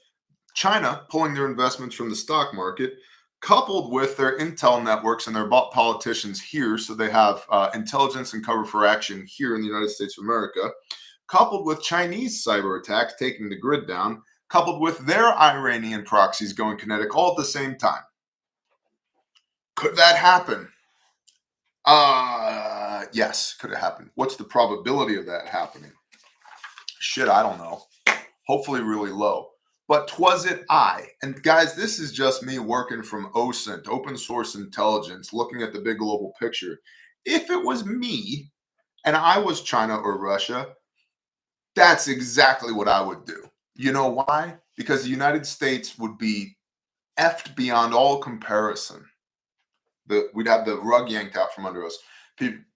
China pulling their investments from the stock market, coupled with their intel networks and their bot politicians here, so they have intelligence and cover for action here in the United States of America, coupled with Chinese cyber attacks taking the grid down, coupled with their Iranian proxies going kinetic all at the same time. Could that happen? Yes, could it happen? What's the probability of that happening? Shit, I don't know. Hopefully really low. But 'twas it I. And guys, this is just me working from OSINT, open source intelligence, looking at the big global picture. If it was me and I was China or Russia, that's exactly what I would do. You know why? Because the United States would be effed beyond all comparison. We'd have the rug yanked out from under us.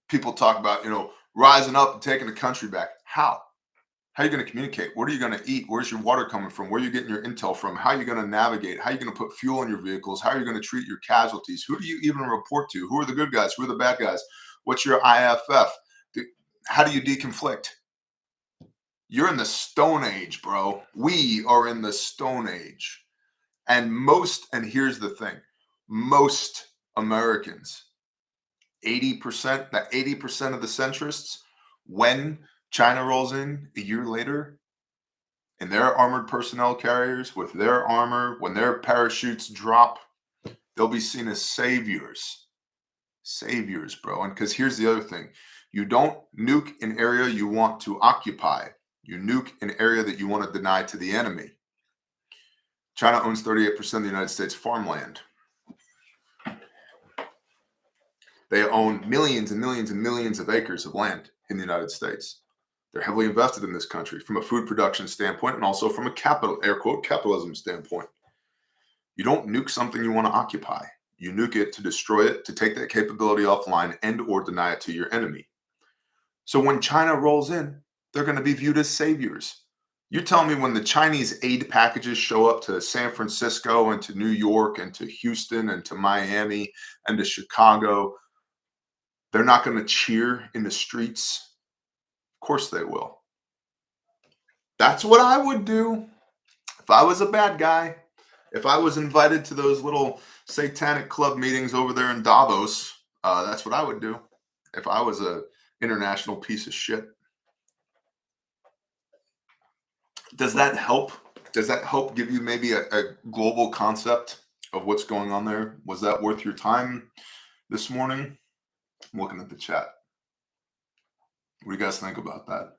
People talk about, rising up and taking the country back. How? How are you going to communicate? What are you going to eat? Where's your water coming from? Where are you getting your intel from? How are you going to navigate? How are you going to put fuel in your vehicles? How are you going to treat your casualties? Who do you even report to? Who are the good guys? Who are the bad guys? What's your IFF? How do you deconflict? You're in the Stone Age, bro. We are in the Stone Age. And here's the thing, most Americans, 80% of the centrists, when China rolls in a year later in their armored personnel carriers with their armor, when their parachutes drop, they'll be seen as saviors. Saviors, bro. And because here's the other thing, you don't nuke an area you want to occupy. You nuke an area that you want to deny to the enemy. China owns 38% of the United States farmland. They own millions and millions and millions of acres of land in the United States. They're heavily invested in this country from a food production standpoint and also from a air quote, capitalism standpoint. You don't nuke something you want to occupy. You nuke it to destroy it, to take that capability offline and or deny it to your enemy. So when China rolls in, they're going to be viewed as saviors. You're telling me when the Chinese aid packages show up to San Francisco and to New York and to Houston and to Miami and to Chicago, they're not going to cheer in the streets? Of course they will. That's what I would do if I was a bad guy. If I was invited to those little satanic club meetings over there in Davos, that's what I would do if I was a international piece of shit. Does that help? Does that help give you maybe a global concept of what's going on there? Was that worth your time this morning? I'm looking at the chat. What do you guys think about that?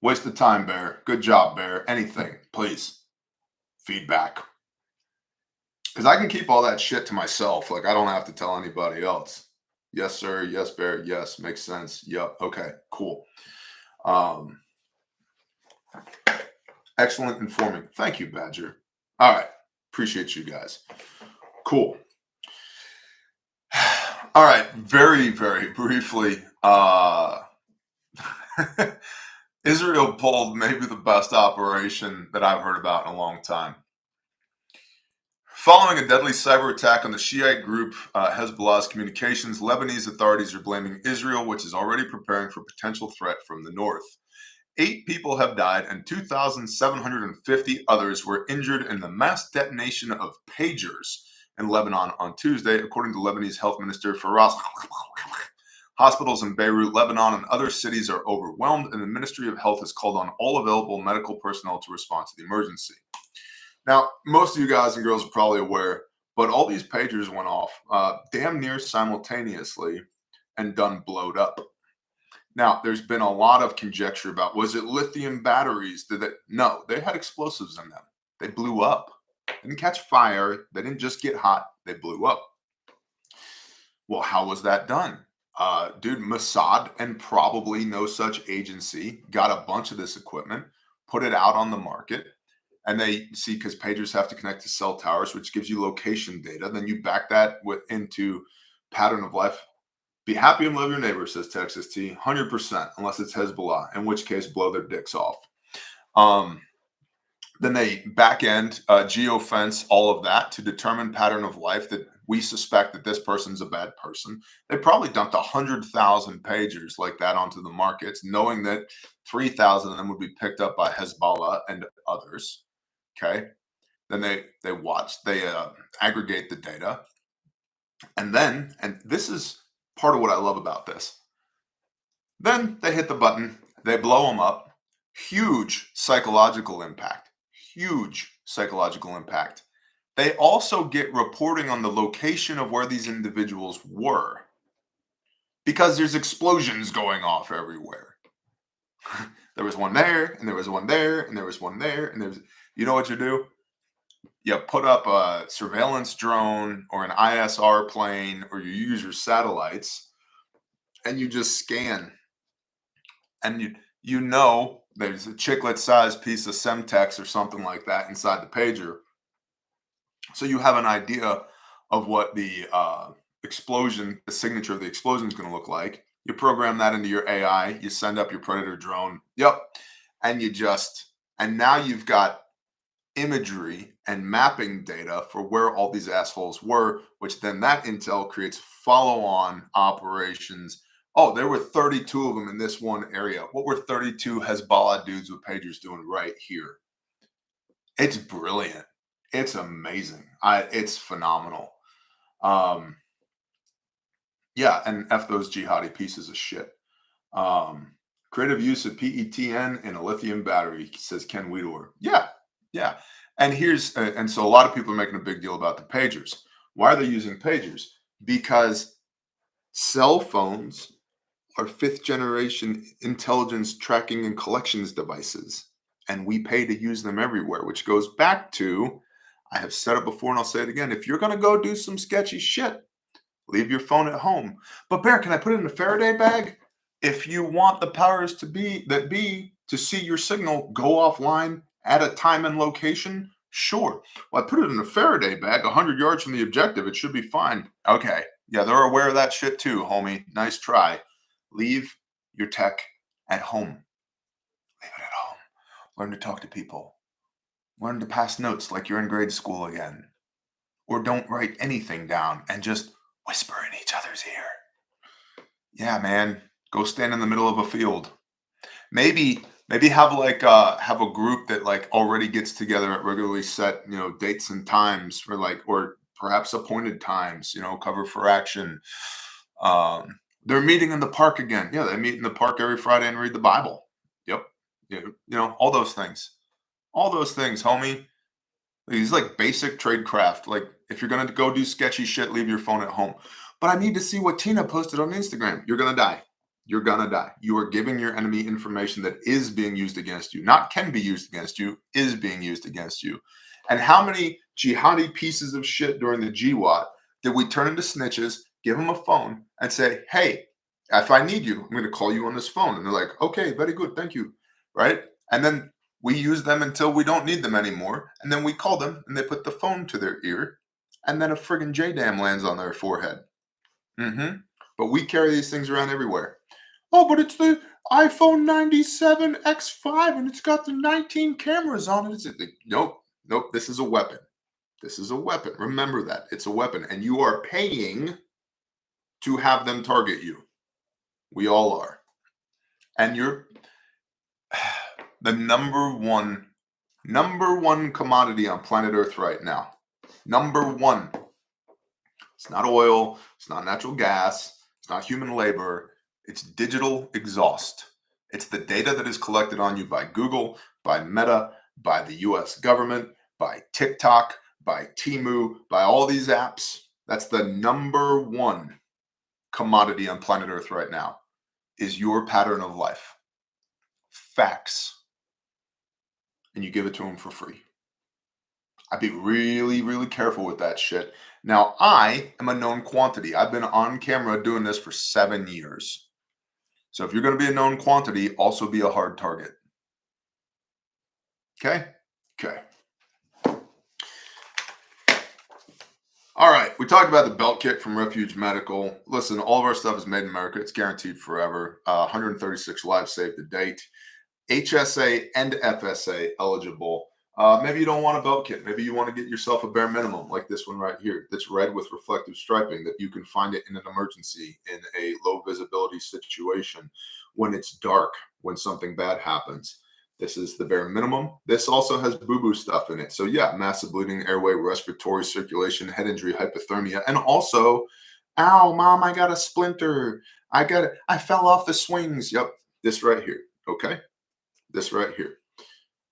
Waste of time, Bear. Good job, Bear. Anything, please. Feedback. Because I can keep all that shit to myself. Like, I don't have to tell anybody else. Yes, sir. Yes, Bear. Yes. Makes sense. Yep. Okay, cool. Excellent informing. Thank you, Badger. All right. Appreciate you guys. Cool. All right. Very, very briefly. Israel pulled maybe the best operation that I've heard about in a long time. Following a deadly cyber attack on the Shiite group Hezbollah's communications, Lebanese authorities are blaming Israel, which is already preparing for potential threat from the north. 8 people have died and 2,750 others were injured in the mass detonation of pagers in Lebanon on Tuesday, according to Lebanese Health Minister Faraz. Hospitals in Beirut, Lebanon, and other cities are overwhelmed, and the Ministry of Health has called on all available medical personnel to respond to the emergency. Now, most of you guys and girls are probably aware, but all these pagers went off damn near simultaneously and done blowed up. Now, there's been a lot of conjecture about, was it lithium batteries? No, they had explosives in them. They blew up. They didn't catch fire. They didn't just get hot. They blew up. Well, how was that done? Dude, Mossad and probably no such agency got a bunch of this equipment, put it out on the market, and they see, because pagers have to connect to cell towers, which gives you location data. Then you back that into pattern of life. Be happy and love your neighbor, says Texas T. 100%, unless it's Hezbollah, in which case blow their dicks off. Then they back end, geofence, all of that to determine pattern of life that we suspect that this person's a bad person. They probably dumped 100,000 pagers like that onto the markets, knowing that 3,000 of them would be picked up by Hezbollah and others. Okay. Then they aggregate the data. And this is part of what I love about this. Then they hit the button, they blow them up. Huge psychological impact. They also get reporting on the location of where these individuals were, because there's explosions going off everywhere. There was one there, and there was one there, and there was one there, and you know what you do? You put up a surveillance drone or an ISR plane, or you use your satellites, and you just scan. And you know there's a chiclet-sized piece of Semtex or something like that inside the pager. So you have an idea of what the explosion, the signature of the explosion is going to look like. You program that into your AI. You send up your Predator drone. Yep. And now you've got imagery and mapping data for where all these assholes were, which then that intel creates follow-on operations. Oh, there were 32 of them in this one area. What were 32 Hezbollah dudes with pagers doing right here? It's brilliant. It's amazing. It's phenomenal. Yeah, and F those jihadi pieces of shit. Creative use of PETN in a lithium battery, says Ken Weedor. Yeah. And so a lot of people are making a big deal about the pagers. Why are they using pagers? Because cell phones are 5th generation intelligence tracking and collections devices, and we pay to use them everywhere, which goes back to, I have said it before and I'll say it again, if you're going to go do some sketchy shit, leave your phone at home. But Bear, can I put it in a Faraday bag? If you want the powers to be to see your signal go offline at a time and location, sure. Well, I put it in a Faraday bag 100 yards from the objective. It should be fine. Okay. Yeah, they're aware of that shit too, homie. Nice try. Leave your tech at home. Leave it at home. Learn to talk to people. Learn to pass notes like you're in grade school again. Or don't write anything down and just whisper in each other's ear. Yeah, man. Go stand in the middle of a field. Maybe have have a group that already gets together at regularly set, dates and times for or perhaps appointed times, cover for action. They're meeting in the park again. Yeah, they meet in the park every Friday and read the Bible. Yep. All those things. All those things, homie. These basic tradecraft. If you're gonna go do sketchy shit, leave your phone at home. But I need to see what Tina posted on Instagram. You're gonna die. You're gonna die. You are giving your enemy information that is being used against you. Not can be used against you, is being used against you. And how many jihadi pieces of shit during the GWAT did we turn into snitches, give them a phone, and say, hey, if I need you, I'm going to call you on this phone. And they're like, okay, very good, thank you. Right? And then We use them until we don't need them anymore, and then we call them, and they put the phone to their ear, and then a friggin' JDAM lands on their forehead. But we carry these things around everywhere. Oh, but it's the iPhone 97 X5, and it's got the 19 cameras on it. Nope, nope, this is a weapon. This is a weapon. Remember that. It's a weapon, and you are paying to have them target you. We all are. And you're the number one commodity on planet Earth right now. Number one. It's not oil. It's not natural gas. It's not human labor. It's digital exhaust. It's the data that is collected on you by Google, by Meta, by the US government, by TikTok, by Temu, by all these apps. That's the number one commodity on planet Earth right now, is your pattern of life. Facts. And you give it to them for free. I'd be really, really careful with that shit. Now, I am a known quantity. I've been on camera doing this for 7 years. So if you're going to be a known quantity, also be a hard target. Okay? Okay. All right. We talked about the belt kit from Refuge Medical. Listen, all of our stuff is made in America. It's guaranteed forever. 136 lives saved to date. HSA and FSA eligible. Maybe you don't want a belt kit. Maybe you want to get yourself a bare minimum like this one right here that's red with reflective striping, that you can find it in an emergency, in a low visibility situation, when it's dark, when something bad happens. This is the bare minimum. This also has boo-boo stuff in it. So yeah, massive bleeding, airway, respiratory, circulation, head injury, hypothermia, and also, ow, mom, I got a splinter. I fell off the swings. Yep, this right here. Okay, this right here.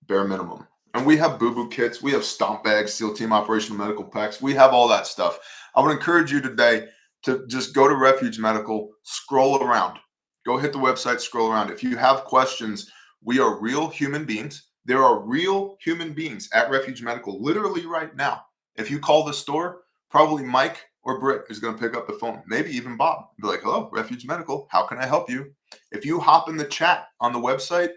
Bare minimum. And we have boo-boo kits. We have stomp bags, SEAL Team Operational Medical Packs. We have all that stuff. I would encourage you today to just go to Refuge Medical, scroll around. Go hit the website, scroll around. If you have questions, we are real human beings. There are real human beings at Refuge Medical literally right now. If you call the store, probably Mike or Britt is going to pick up the phone. Maybe even Bob. Be like, hello, Refuge Medical. How can I help you? If you hop in the chat on the website,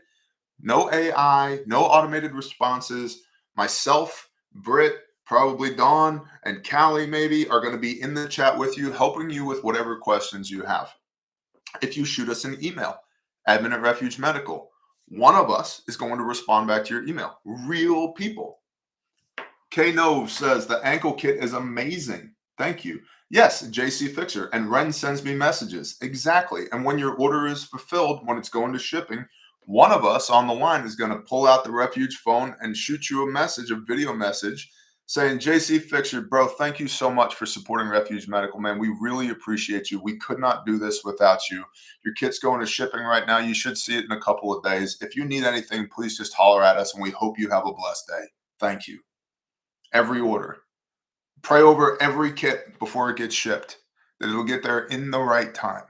no AI, no automated responses. Myself, Britt, probably Dawn, and Callie maybe are going to be in the chat with you, helping you with whatever questions you have. If you shoot us an email, admin@Refuge Medical, one of us is going to respond back to your email. Real people. K Nove says the ankle kit is amazing. Thank you. Yes, JC Fixer. And Ren sends me messages. Exactly. And when your order is fulfilled, when it's going to shipping, one of us on the line is going to pull out the Refuge phone and shoot you a message, a video message saying, JC Fixer, bro, thank you so much for supporting Refuge Medical, man. We really appreciate you. We could not do this without you. Your kit's going to shipping right now. You should see it in a couple of days. If you need anything, please just holler at us, and we hope you have a blessed day. Thank you. Every order. Pray over every kit before it gets shipped, that it'll get there in the right time,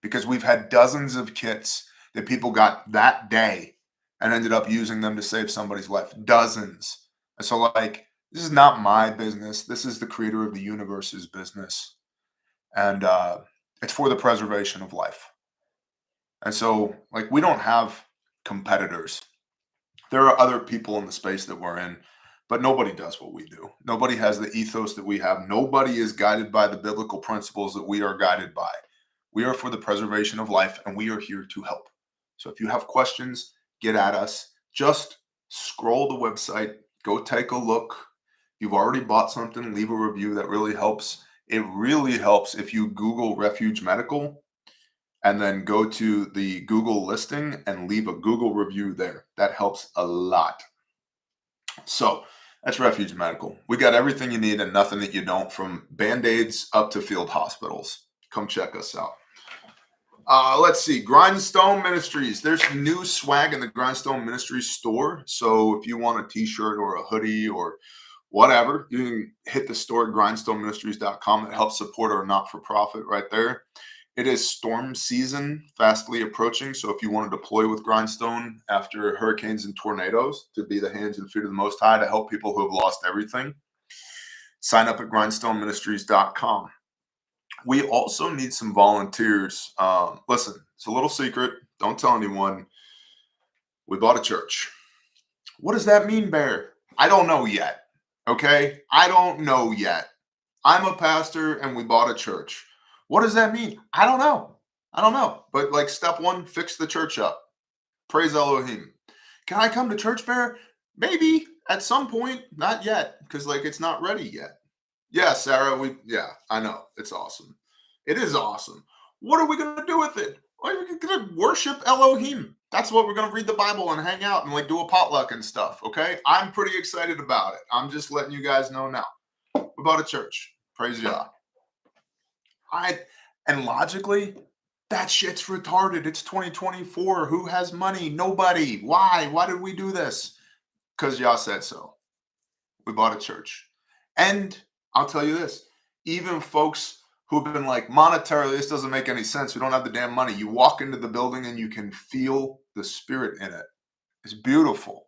because we've had dozens of kits that people got that day and ended up using them to save somebody's life. Dozens. And so, like, this is not my business. This is the creator of the universe's business. And it's for the preservation of life. And so, like, we don't have competitors. There are other people in the space that we're in, but nobody does what we do. Nobody has the ethos that we have. Nobody is guided by the biblical principles that we are guided by. We are for the preservation of life, and we are here to help. So if you have questions, get at us. Just scroll the website, go take a look. If you've already bought something, leave a review. That really helps. It really helps if you Google Refuge Medical and then go to the Google listing and leave a Google review there. That helps a lot. So that's Refuge Medical. We got everything you need and nothing that you don't, from Band-Aids up to field hospitals. Come check us out. Let's see. Grindstone Ministries. There's new swag in the Grindstone Ministries store. So if you want a t-shirt or a hoodie or whatever, you can hit the store at grindstoneministries.com. It helps support our not-for-profit right there. It is storm season fastly approaching. So if you want to deploy with Grindstone after hurricanes and tornadoes, to be the hands and feet of the Most High to help people who have lost everything, sign up at grindstoneministries.com. We also need some volunteers. Listen, it's a little secret. Don't tell anyone. We bought a church. What does that mean, Bear? I don't know yet. Okay? I don't know yet. I'm a pastor and we bought a church. What does that mean? I don't know. I don't know. But like step one, fix the church up. Praise Elohim. Can I come to church, Bear? Maybe at some point. Not yet, because like it's not ready yet. Yeah, Sarah, yeah, I know. It's awesome. It is awesome. What are we gonna do with it? We're gonna worship Elohim. That's what we're gonna read the Bible and hang out and like do a potluck and stuff. Okay. I'm pretty excited about it. I'm just letting you guys know now. About a church. Praise Yah. I and logically, that shit's retarded. It's 2024. Who has money? Nobody. Why? Why did we do this? Because Yah said so. We bought a church. And I'll tell you this, even folks who've been like, monetarily, this doesn't make any sense. We don't have the damn money. You walk into the building and you can feel the spirit in it. It's beautiful.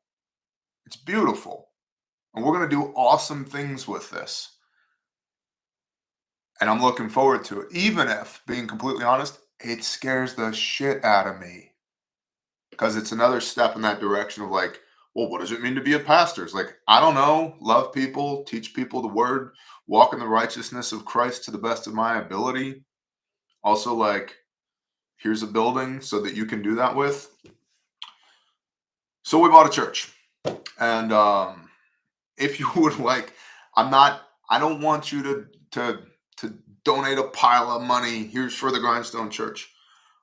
It's beautiful. And we're going to do awesome things with this. And I'm looking forward to it. Even if, being completely honest, it scares the shit out of me. Because it's another step in that direction of like, well, what does it mean to be a pastor? It's like, I don't know, love people, teach people the word, walk in the righteousness of Christ to the best of my ability. Also, like, here's a building so that you can do that with. So we bought a church. And if you would like, I don't want you to donate a pile of money. Here's for the Grindstone Church.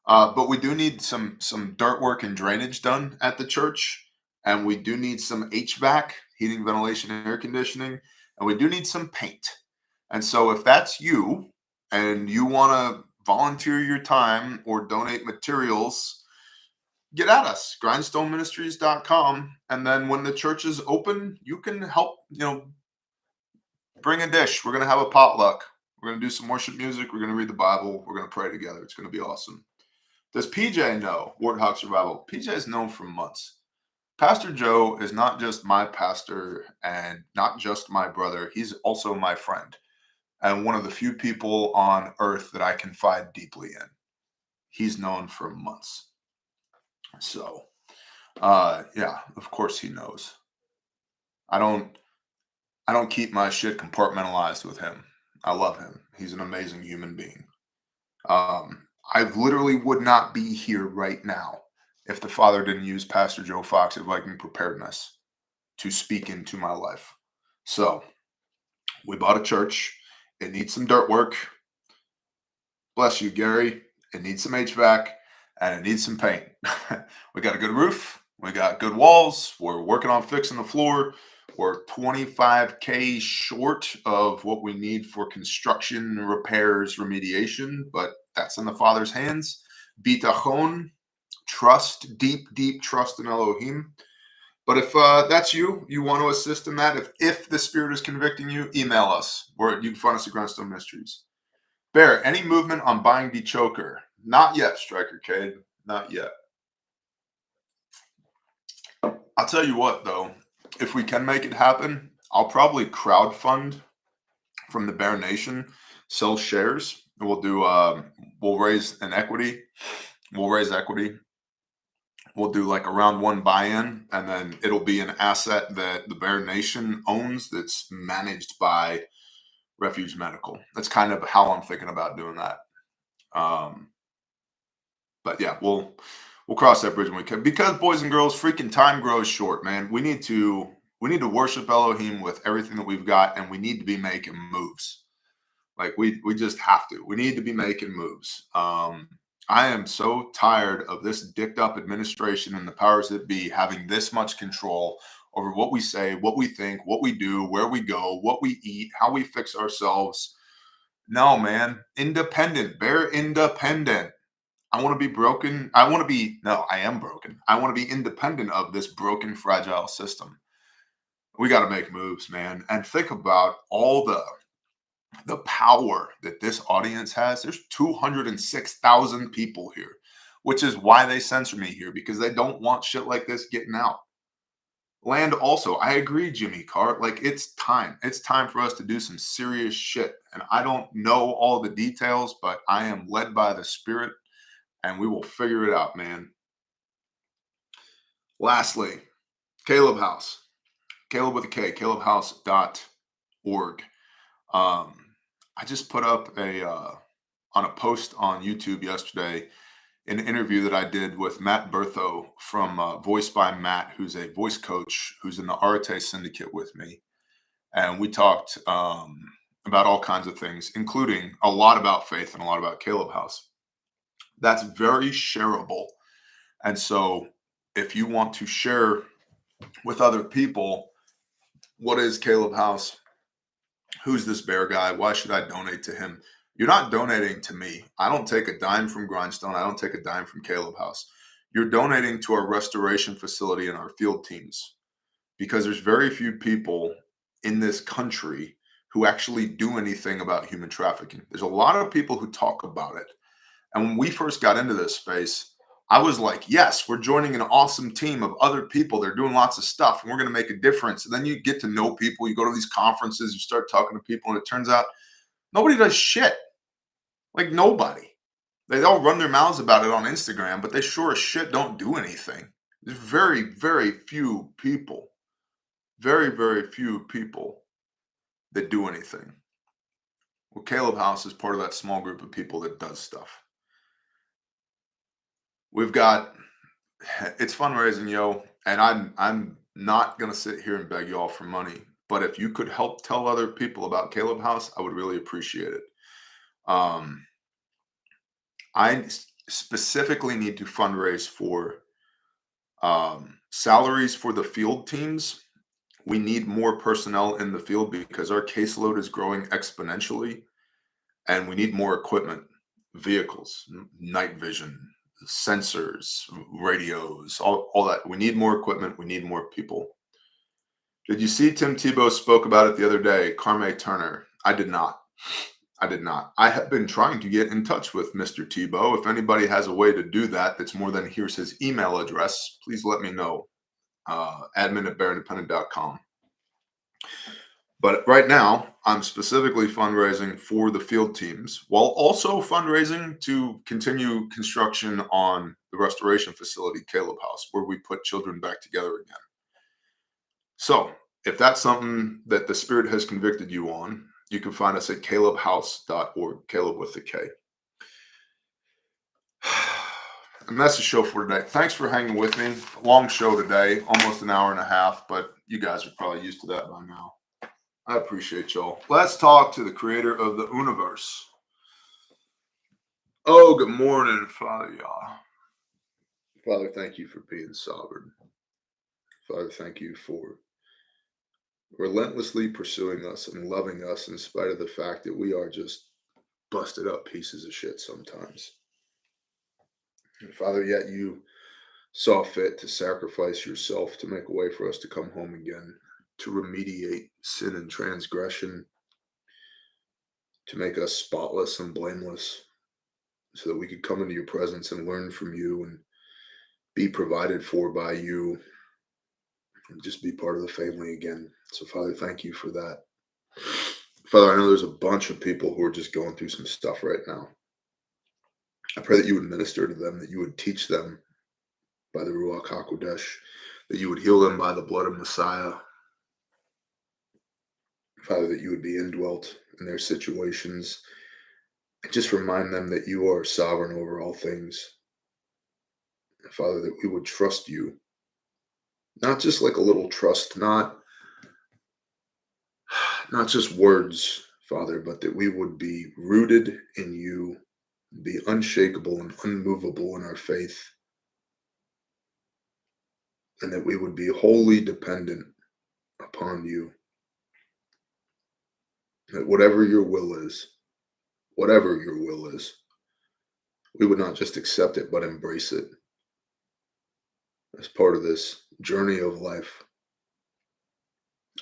But we do need some dirt work and drainage done at the church. And we do need some HVAC, heating, ventilation, air conditioning. And we do need some paint. And so if that's you and you want to volunteer your time or donate materials, get at us, grindstoneministries.com. And then when the church is open, you can help, bring a dish. We're going to have a potluck. We're going to do some worship music. We're going to read the Bible. We're going to pray together. It's going to be awesome. Does PJ know Warthog Survival? PJ is known for months. Pastor Joe is not just my pastor and not just my brother. He's also my friend and one of the few people on earth that I confide deeply in. He's known for months. So, yeah, of course he knows. I don't keep my shit compartmentalized with him. I love him. He's an amazing human being. I literally would not be here right now if the Father didn't use Pastor Joe Fox at Viking Preparedness to speak into my life. So we bought a church. It needs some dirt work. Bless you, Gary. It needs some HVAC and it needs some paint. We got a good roof. We got good walls. We're working on fixing the floor. We're $25K short of what we need for construction, repairs, remediation, but that's in the Father's hands. Bitachon, trust, deep trust in Elohim. But if that's you want to assist in that, if the Spirit is convicting you, email us, or you can find us at Grindstone Ministries. Bear, any movement on buying the choker? Not yet, Striker Cade. Not yet. I'll tell you what, though. If we can make it happen, I'll probably crowdfund from the Bear Nation, sell shares, and we'll raise equity. We'll do like a round one buy-in, and then it'll be an asset that the Bear Nation owns that's managed by Refuge Medical. That's kind of how I'm thinking about doing that. But yeah, we'll cross that bridge when we can, because boys and girls, freaking time grows short, man. We need to worship Elohim with everything that we've got, and we need to be making moves. Like we just have to. We need to be making moves. I am so tired of this dicked up administration and the powers that be having this much control over what we say, what we think, what we do, where we go, what we eat, how we fix ourselves. No, man. Independent. Bear independent. I want to be broken. I am broken. I want to be independent of this broken, fragile system. We got to make moves, man. And think about all the power that this audience has. There's 206,000 people here, which is why they censor me here, because they don't want shit like this getting out. Land also, I agree, Jimmy Carr. Like, it's time. It's time for us to do some serious shit. And I don't know all the details, but I am led by the Spirit, and we will figure it out, man. Lastly, Caleb House. Caleb with a K, calebhouse.org. I just put up on a post on YouTube yesterday an interview that I did with Matt Bertho from Voice by Matt, who's a voice coach who's in the Arate Syndicate with me. And we talked about all kinds of things, including a lot about faith and a lot about Caleb House. That's very shareable. And so if you want to share with other people, what is Caleb House? Who's this bear guy? Why should I donate to him? You're not donating to me. I don't take a dime from Grindstone. I don't take a dime from Caleb House. You're donating to our restoration facility and our field teams, because there's very few people in this country who actually do anything about human trafficking. There's a lot of people who talk about it. And when we first got into this space, I was like, yes, we're joining an awesome team of other people. They're doing lots of stuff and we're going to make a difference. And then you get to know people. You go to these conferences, you start talking to people, and it turns out nobody does shit. Like nobody. They all run their mouths about it on Instagram, but they sure as shit don't do anything. There's very, very few people, very, very few people that do anything. Well, Caleb House is part of that small group of people that does stuff. We've got, it's fundraising, yo, and I'm not gonna sit here and beg y'all for money, but if you could help tell other people about Caleb House, I would really appreciate it. I specifically need to fundraise for salaries for the field teams. We need more personnel in the field because our caseload is growing exponentially, and we need more equipment, vehicles, night vision, sensors, radios, all that. We need more equipment. We need more people. Did you see Tim Tebow spoke about it the other day, Carme Turner? I did not. I did not. I have been trying to get in touch with Mr. Tebow. If anybody has a way to do that, that's more than here's his email address, please let me know. admin@bearindependent.com. But right now, I'm specifically fundraising for the field teams while also fundraising to continue construction on the restoration facility, Caleb House, where we put children back together again. So if that's something that the Spirit has convicted you on, you can find us at calebhouse.org, Caleb with the K. And that's the show for today. Thanks for hanging with me. Long show today, almost an hour and a half, but you guys are probably used to that by now. I appreciate y'all. Let's talk to the creator of the universe. Oh, good morning, Father Yah. Father, thank you for being sovereign. Father, thank you for relentlessly pursuing us and loving us in spite of the fact that we are just busted up pieces of shit sometimes. And Father, yet you saw fit to sacrifice yourself to make a way for us to come home again, to remediate sin and transgression, to make us spotless and blameless, so that we could come into your presence and learn from you and be provided for by you and just be part of the family again. So Father, thank you for that. Father, I know there's a bunch of people who are just going through some stuff right now. I pray that you would minister to them, that you would teach them by the Ruach HaKodesh, that you would heal them by the blood of Messiah. Father, that you would be indwelt in their situations and just remind them that you are sovereign over all things. Father, that we would trust you, not just like a little trust, not just words, Father, but that we would be rooted in you, be unshakable and unmovable in our faith, and that we would be wholly dependent upon you. That whatever your will is, we would not just accept it, but embrace it as part of this journey of life.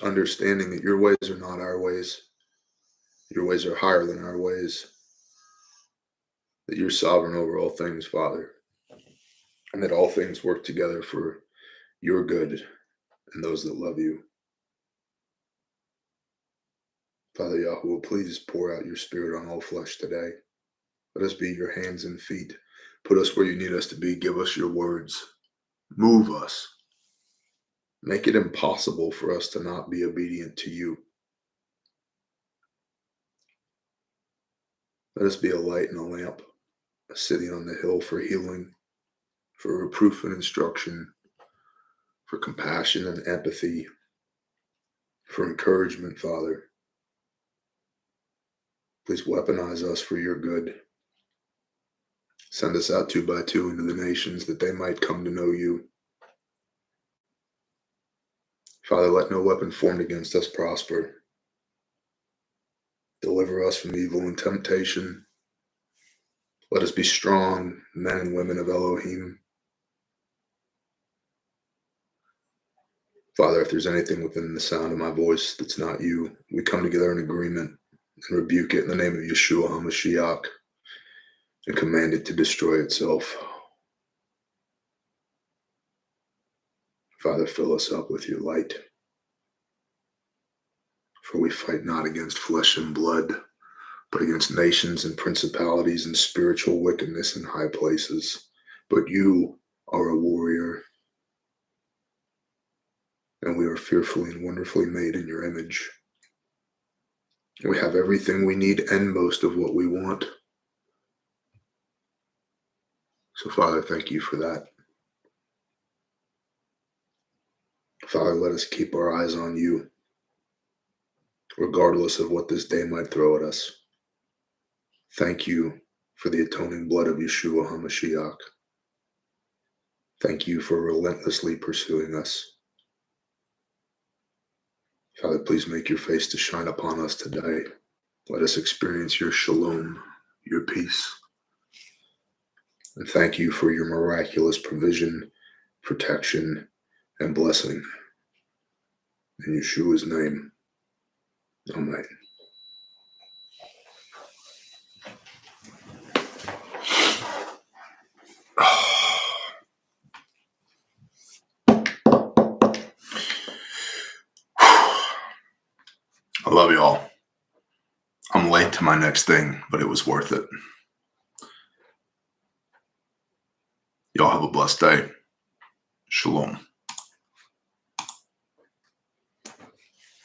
Understanding that your ways are not our ways. Your ways are higher than our ways. That you're sovereign over all things, Father. And that all things work together for your good and those that love you. Father Yahuwah, please pour out your Spirit on all flesh today. Let us be your hands and feet. Put us where you need us to be. Give us your words. Move us. Make it impossible for us to not be obedient to you. Let us be a light and a lamp, a city on the hill for healing, for reproof and instruction, for compassion and empathy, for encouragement, Father. Please weaponize us for your good. Send us out 2 by 2 into the nations that they might come to know you. Father, let no weapon formed against us prosper. Deliver us from evil and temptation. Let us be strong men and women of Elohim. Father, if there's anything within the sound of my voice that's not you, we come together in agreement and rebuke it in the name of Yeshua HaMashiach and command it to destroy itself. Father, fill us up with your light. For we fight not against flesh and blood, but against nations and principalities and spiritual wickedness in high places. But you are a warrior, and we are fearfully and wonderfully made in your image. We have everything we need and most of what we want. So, Father, thank you for that. Father, let us keep our eyes on you, regardless of what this day might throw at us. Thank you for the atoning blood of Yeshua HaMashiach. Thank you for relentlessly pursuing us. Father, please make your face to shine upon us today. Let us experience your shalom, your peace. And thank you for your miraculous provision, protection, and blessing. In Yeshua's name, amen. I love y'all. I'm late to my next thing, but it was worth it. Y'all have a blessed day. Shalom.